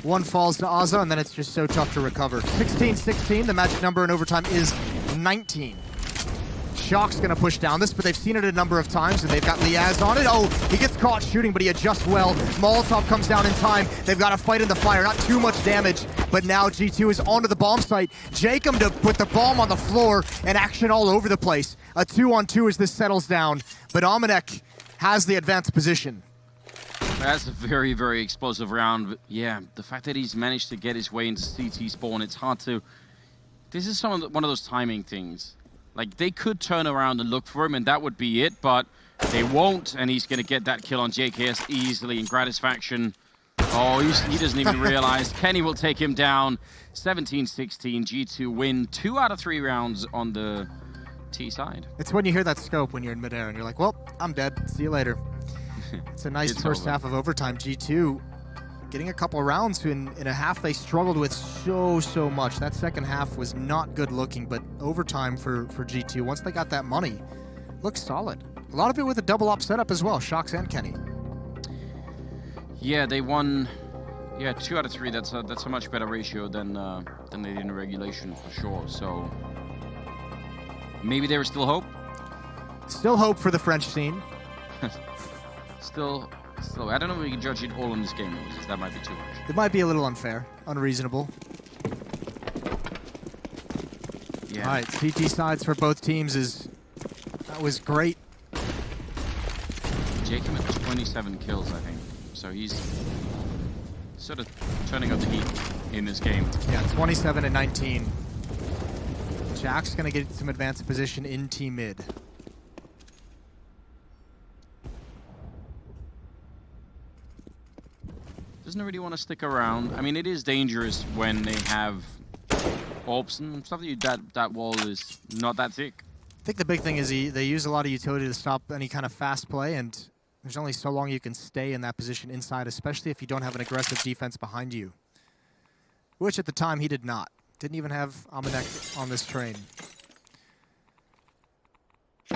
One falls to Azza, and then it's just so tough to recover. 16-16. The magic number in overtime is 19. Shock's going to push down this, but they've seen it a number of times, and they've got Liaz on it. Oh, he gets caught shooting, but he adjusts well. Molotov comes down in time. They've got to fight in the fire. Not too much damage, but now G2 is onto the bomb site. Jacob to put the bomb on the floor, and action all over the place. A 2-on-2 as this settles down, but Amanek has the advanced position. That's a very, very explosive round. But yeah, the fact that he's managed to get his way into CT spawn, it's hard to... This is one of those timing things. Like, they could turn around and look for him, and that would be it, but they won't, and he's going to get that kill on JKS easily in Gratisfaction. Oh, he doesn't even realize. Kenny will take him down. 17-16, G2 win 2 out of 3 rounds on the T side. It's when you hear that scope when you're in midair, and you're like, well, I'm dead. See you later. It's a nice first half of overtime. G2 getting a couple of rounds in a half they struggled with so much. That second half was not good looking, but overtime for G2, once they got that money, looks solid. A lot of it with a double up setup as well, Shocks and Kenny. Yeah, they won 2 out of 3. That's a much better ratio than they did in regulation for sure. So maybe there was still hope. Still hope for the French scene. Still, I don't know if we can judge it all in this game. That might be too much. It might be a little unfair, unreasonable. Yeah. All right, CT sides for both teams that was great. Jacob at 27 kills, I think. So he's sort of turning up the heat in this game. Yeah, 27 and 19. Jack's gonna get some advanced position in T mid. Doesn't really want to stick around. I mean, it is dangerous when they have orbs and stuff. That wall is not that thick. I think the big thing is they use a lot of utility to stop any kind of fast play, and there's only so long you can stay in that position inside, especially if you don't have an aggressive defense behind you. Which at the time he did not. Didn't even have Amanek on this train.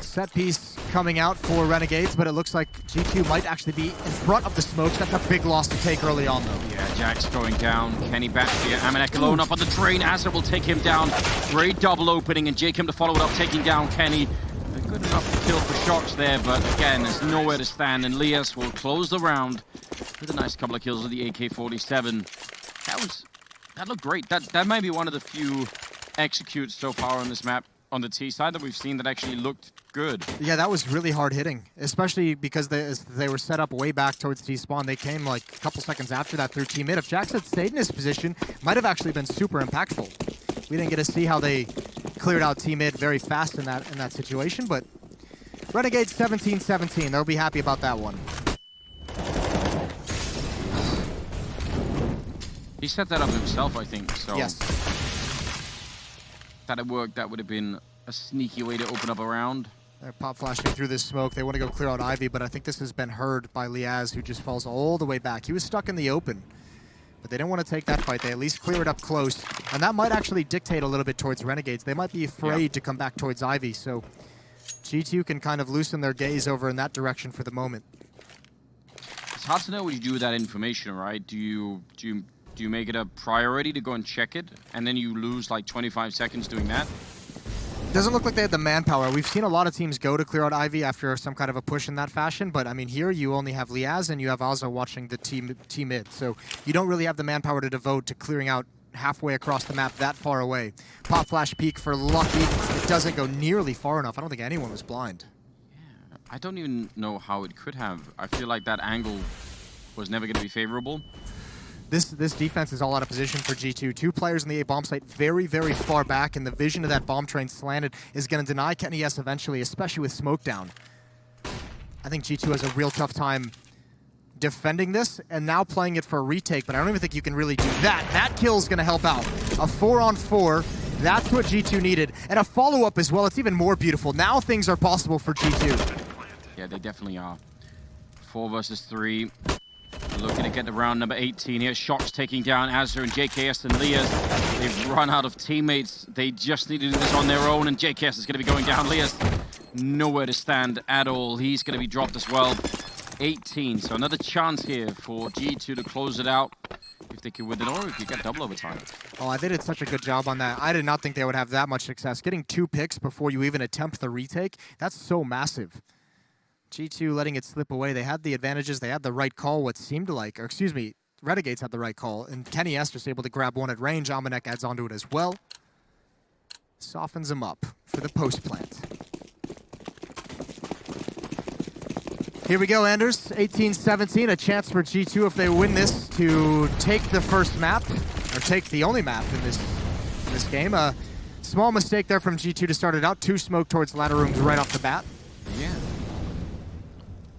Set piece coming out for Renegades, but it looks like G2 might actually be in front of the smokes. That's a big loss to take early on, though. Yeah, Jack's going down. Kenny back here. Amanek alone up on the train. Azza will take him down. Great double opening, and Jacob to follow it up, taking down Kenny. Good enough to kill for Shocks there, but again, there's nowhere to stand, and Lias will close the round with a nice couple of kills with the AK-47. That looked great. That might be one of the few executes so far on this map on the T side that we've seen that actually looked good. Yeah, that was really hard hitting, especially because they were set up way back towards T spawn. They came like a couple seconds after that through T mid. If Jax had stayed in his position, might have actually been super impactful. We didn't get to see how they cleared out T mid very fast in that situation, but Renegades 17-17. They'll be happy about that one. He set that up himself, I think, so... Yes. If that had worked, that would have been a sneaky way to open up a round. They're pop flashing through this smoke. They want to go clear out Ivy, but I think this has been heard by Liaz, who just falls all the way back. He was stuck in the open, but they didn't want to take that fight. They at least clear it up close, and that might actually dictate a little bit towards Renegades. They might be afraid to come back towards Ivy, so G2 can kind of loosen their gaze over in that direction for the moment. It's hard to know what you do with that information, right? Do you make it a priority to go and check it, and then you lose like 25 seconds doing that? Doesn't look like they had the manpower. We've seen a lot of teams go to clear out Ivy after some kind of a push in that fashion, but I mean here you only have Liaz and you have Azza watching the team mid, so you don't really have the manpower to devote to clearing out halfway across the map that far away. Pop flash peek for Lucky. It doesn't go nearly far enough. I don't think anyone was blind. Yeah, I don't even know how it could have. I feel like that angle was never going to be favorable. This defense is all out of position for G2. 2 players in the A bomb site very, very far back, and the vision of that bomb train slanted is going to deny Kenny S eventually, especially with smoke down. I think G2 has a real tough time defending this and now playing it for a retake, but I don't even think you can really do that. That kill is going to help out. A 4-on-4, that's what G2 needed. And a follow-up as well, it's even more beautiful. Now things are possible for G2. Yeah, they definitely are. 4 versus 3. Looking to get to round number 18 here. Shox taking down Azure and JKS and Liaz. They've run out of teammates. They just need to do this on their own, and JKS is going to be going down. Liaz nowhere to stand at all. He's going to be dropped as well. 18, so another chance here for G2 to close it out if they can win it, or if you get double overtime. Oh, they did such a good job on that. I did not think they would have that much success. Getting 2 picks before you even attempt the retake, that's so massive. G2 letting it slip away. They had the advantages. They had the right call, what seemed like, or excuse me, Renegades had the right call, and Kenny S just able to grab one at range. Almanek adds onto it as well. Softens him up for the post plant. Here we go, Anders. 18-17, a chance for G2 if they win this to take the first map, or take the only map in this game. A small mistake there from G2 to start it out. 2 smoke towards ladder rooms right off the bat. Yeah.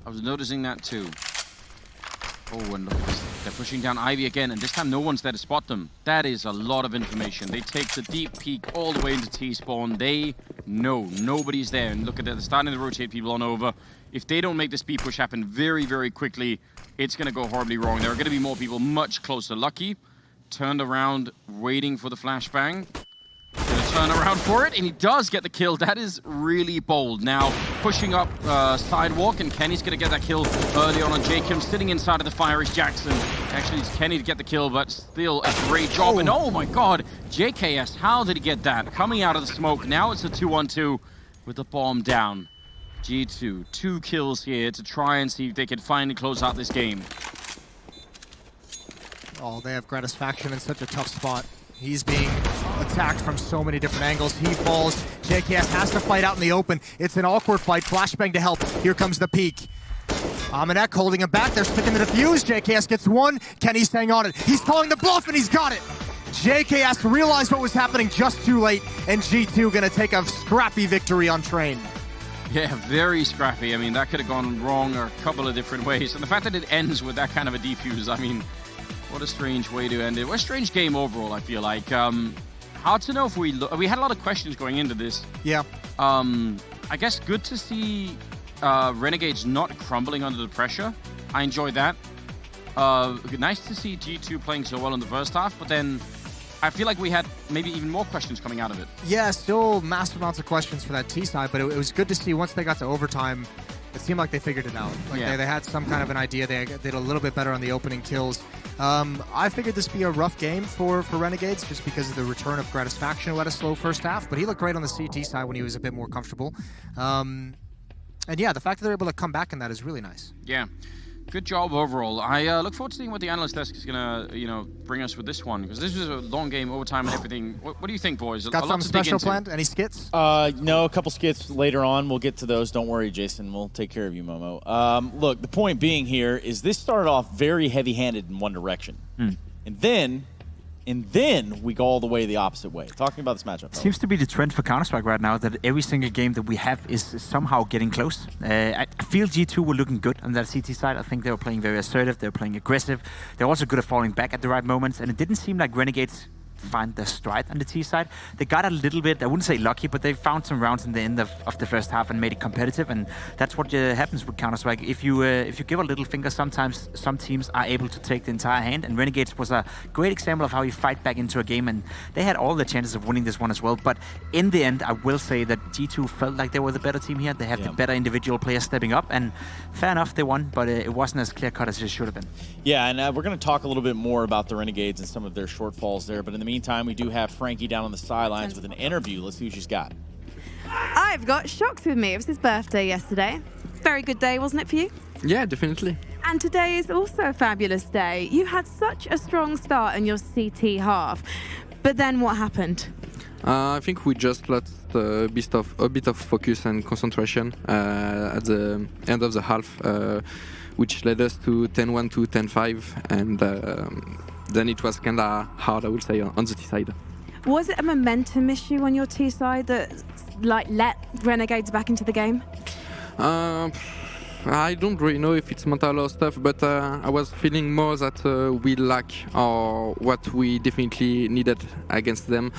I was noticing that too. Oh, and look at this. They're pushing down Ivy again, and this time no one's there to spot them. That is a lot of information. They take the deep peek all the way into T-spawn. They know nobody's there. And look at that, they're starting to rotate people on over. If they don't make the speed push happen very, very quickly, it's going to go horribly wrong. There are going to be more people much closer. Lucky turned around, waiting for the flashbang. Gonna turn around for it, and he does get the kill. That is really bold. Now, pushing up sidewalk, and Kenny's gonna get that kill early on Jacob. Sitting inside of the fire is Jackson. Actually, it's Kenny to get the kill, but still a great job. And oh my god, JKS, how did he get that? Coming out of the smoke. Now it's a 2-on-2 with the bomb down. G2, 2 kills here to try and see if they can finally close out this game. Oh, they have Gratisfaction in such a tough spot. He's being attacked from so many different angles. He falls. JKS has to fight out in the open. It's an awkward fight. Flashbang to help. Here comes the peek. Amanek holding him back. They're sticking the defuse. JKS gets 1. Kenny's staying on it. He's calling the bluff, and he's got it. JKS realized what was happening just too late, and G2 gonna take a scrappy victory on Train. Yeah, very scrappy. I mean, that could have gone wrong a couple of different ways. And the fact that it ends with that kind of a defuse, I mean, what a strange way to end it. What a strange game overall, I feel like. Hard to know if we had a lot of questions going into this. Yeah. I guess good to see Renegades not crumbling under the pressure. I enjoyed that. Nice to see G2 playing so well in the first half, but then I feel like we had maybe even more questions coming out of it. Yeah, still massive amounts of questions for that T side, but it was good to see once they got to overtime, it seemed like they figured it out. Like they had some kind of an idea. They did a little bit better on the opening kills. I figured this would be a rough game for Renegades just because of the return of Gratisfaction, who had a slow first half, but he looked great on the CT side when he was a bit more comfortable. And yeah, the fact that they're able to come back in that is really nice. Yeah. Good job overall. I look forward to seeing what the analyst desk is gonna, bring us with this one, because this was a long game, overtime and everything. What do you think, boys? Got something special planned? Any skits? No, a couple skits later on. We'll get to those. Don't worry, Jason. We'll take care of you, Momo. Look, the point being here is this started off very heavy-handed in one direction, and then we go all the way the opposite way. Talking about this matchup. Seems to be the trend for Counter-Strike right now, that every single game that we have is somehow getting close. I feel G2 were looking good on that CT side. I think they were playing very assertive, they were playing aggressive. They're also good at falling back at the right moments, and it didn't seem like Renegades find their stride on the T side. They got a little bit, I wouldn't say lucky, but they found some rounds in the end of the first half and made it competitive, and that's what happens with Counter-Strike. If you give a little finger, sometimes some teams are able to take the entire hand, and Renegades was a great example of how you fight back into a game, and they had all the chances of winning this one as well. But in the end, I will say that G2 felt like they were the better team here. They had the better individual players stepping up, and fair enough, they won, but it wasn't as clear-cut as it should have been. Yeah, and we're going to talk a little bit more about the Renegades and some of their shortfalls there, but in the meantime, we do have Frankie down on the sidelines with an interview. Let's see what she's got. I've got Shox with me. It was his birthday yesterday. Very good day, wasn't it for you? Yeah, definitely. And today is also a fabulous day. You had such a strong start in your CT half, but then what happened? I think we just lost a bit of focus and concentration at the end of the half, which led us to 10-1 to 10-5, and then it was kind of hard, I would say, on the T side. Was it a momentum issue on your T side that let Renegades back into the game? I don't really know if it's mental or stuff, but I was feeling more that we lack or what we definitely needed against them.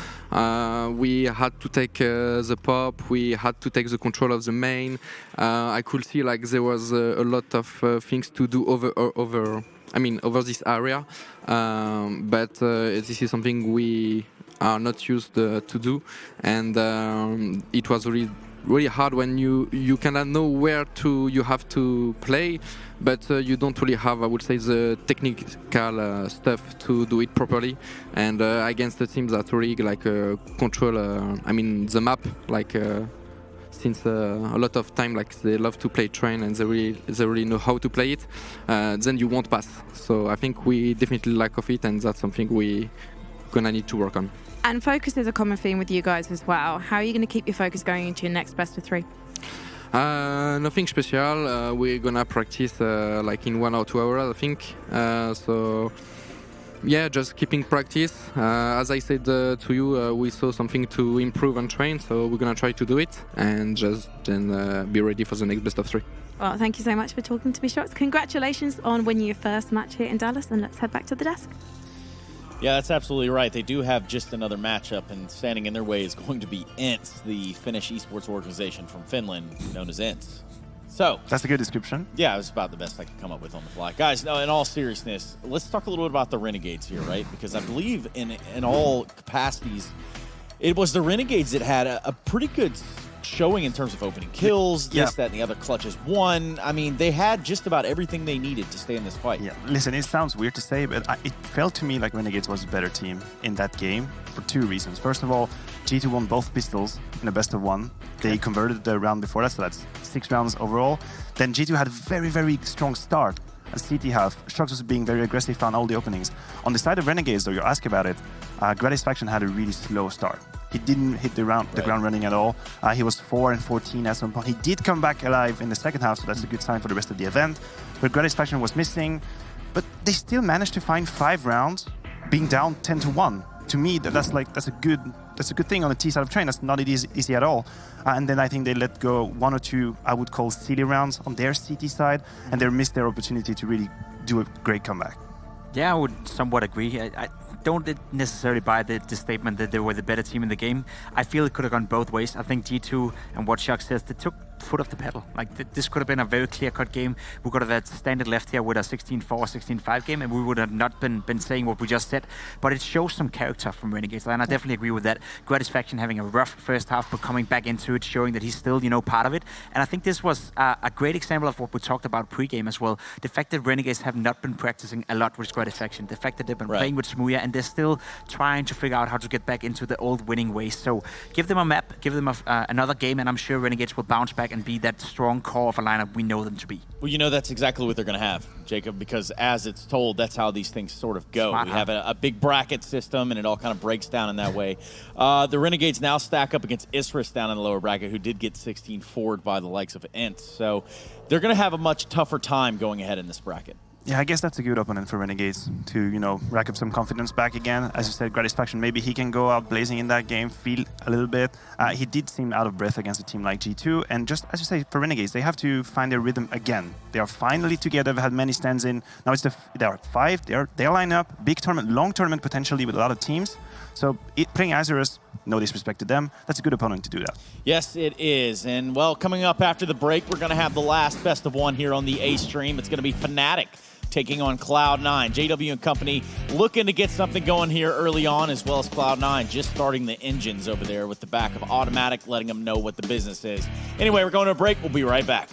We had to take the pop, we had to take the control of the main. I could see like there was a lot of things to do over this area, but this is something we are not used to do, and it was really hard when you cannot know where you have to play, but you don't really have, I would say, the technical stuff to do it properly. And against the teams that really control, the map, since a lot of time, they love to play train and they really know how to play it, then you won't pass. So I think we definitely lack of it, and that's something we gonna need to work on. And focus is a common theme with you guys as well. How are you going to keep your focus going into your next best of 3? Nothing special. We're gonna practice in 1 or 2 hours, I think. So yeah, just keeping practice. As I said to you, we saw something to improve and train, so we're gonna try to do it and just then be ready for the next best of 3. Well, thank you so much for talking to me, Shox. Congratulations on winning your first match here in Dallas, and let's head back to the desk. Yeah, that's absolutely right. They do have just another matchup, and standing in their way is going to be INTS, the Finnish esports organization from Finland, known as INTS. So that's a good description. Yeah, it was about the best I could come up with on the fly. Guys, no, in all seriousness, let's talk a little bit about the Renegades here, right? Because I believe in all capacities, it was the Renegades that had a pretty good showing in terms of opening kills, this, that, and the other clutches won. I mean, they had just about everything they needed to stay in this fight. Yeah, listen, it sounds weird to say, but it felt to me like Renegades was a better team in that game for 2 reasons. First of all, G2 won both pistols in a best of 1. They converted the round before that, so that's 6 rounds overall. Then G2 had a very, very strong start. As CT half, Shox was being very aggressive, found all the openings. On the side of Renegades, though, you ask about it, Gratisfaction had a really slow start. He didn't hit the ground running at all. He was 4 and 14 at some point. He did come back alive in the second half, so that's a good sign for the rest of the event. But Gratisfaction was missing, but they still managed to find 5 rounds, being down 10-1. To me, that's a good thing on the T side of train. That's not easy at all. And then I think they let go 1 or 2, I would call silly rounds on their CT side, and they missed their opportunity to really do a great comeback. Yeah, I would somewhat agree. I don't necessarily buy the statement that they were the better team in the game. I feel it could have gone both ways. I think G2 and what Shox says, they took foot off the pedal. This could have been a very clear-cut game. We could have had standard left here with a 16-4, 16-5 game, and we would have not been saying what we just said. But it shows some character from Renegades, and I definitely agree with that. Gratisfaction having a rough first half, but coming back into it, showing that he's still, part of it. And I think this was a great example of what we talked about pre-game as well. The fact that Renegades have not been practicing a lot with Gratisfaction. The fact that they've been playing with Smooya, and they're still trying to figure out how to get back into the old winning ways. So give them a map, give them another game, and I'm sure Renegades will bounce back and be that strong core of a lineup we know them to be. Well, that's exactly what they're going to have, Jacob, because as it's told, that's how these things sort of go. We have a big bracket system, and it all kind of breaks down in that way. The Renegades now stack up against Isris down in the lower bracket, who did get 16-4'd by the likes of INTS. So they're going to have a much tougher time going ahead in this bracket. Yeah, I guess that's a good opponent for Renegades to, rack up some confidence back again. As you said, Gratisfaction, maybe he can go out blazing in that game, feel a little bit. He did seem out of breath against a team like G2. And just, as you say, for Renegades, they have to find their rhythm again. They are finally together, they've had many stands in. Now there are 5, they're lined up, big tournament, long tournament potentially with a lot of teams. So playing Azurus, no disrespect to them, that's a good opponent to do that. Yes, it is. And, well, coming up after the break, we're going to have the last best of 1 here on the A stream. It's going to be Fnatic taking on Cloud9. JW and company looking to get something going here early on, as well as Cloud9 just starting the engines over there with the back of Automatic, letting them know what the business is. Anyway, we're going to a break. We'll be right back.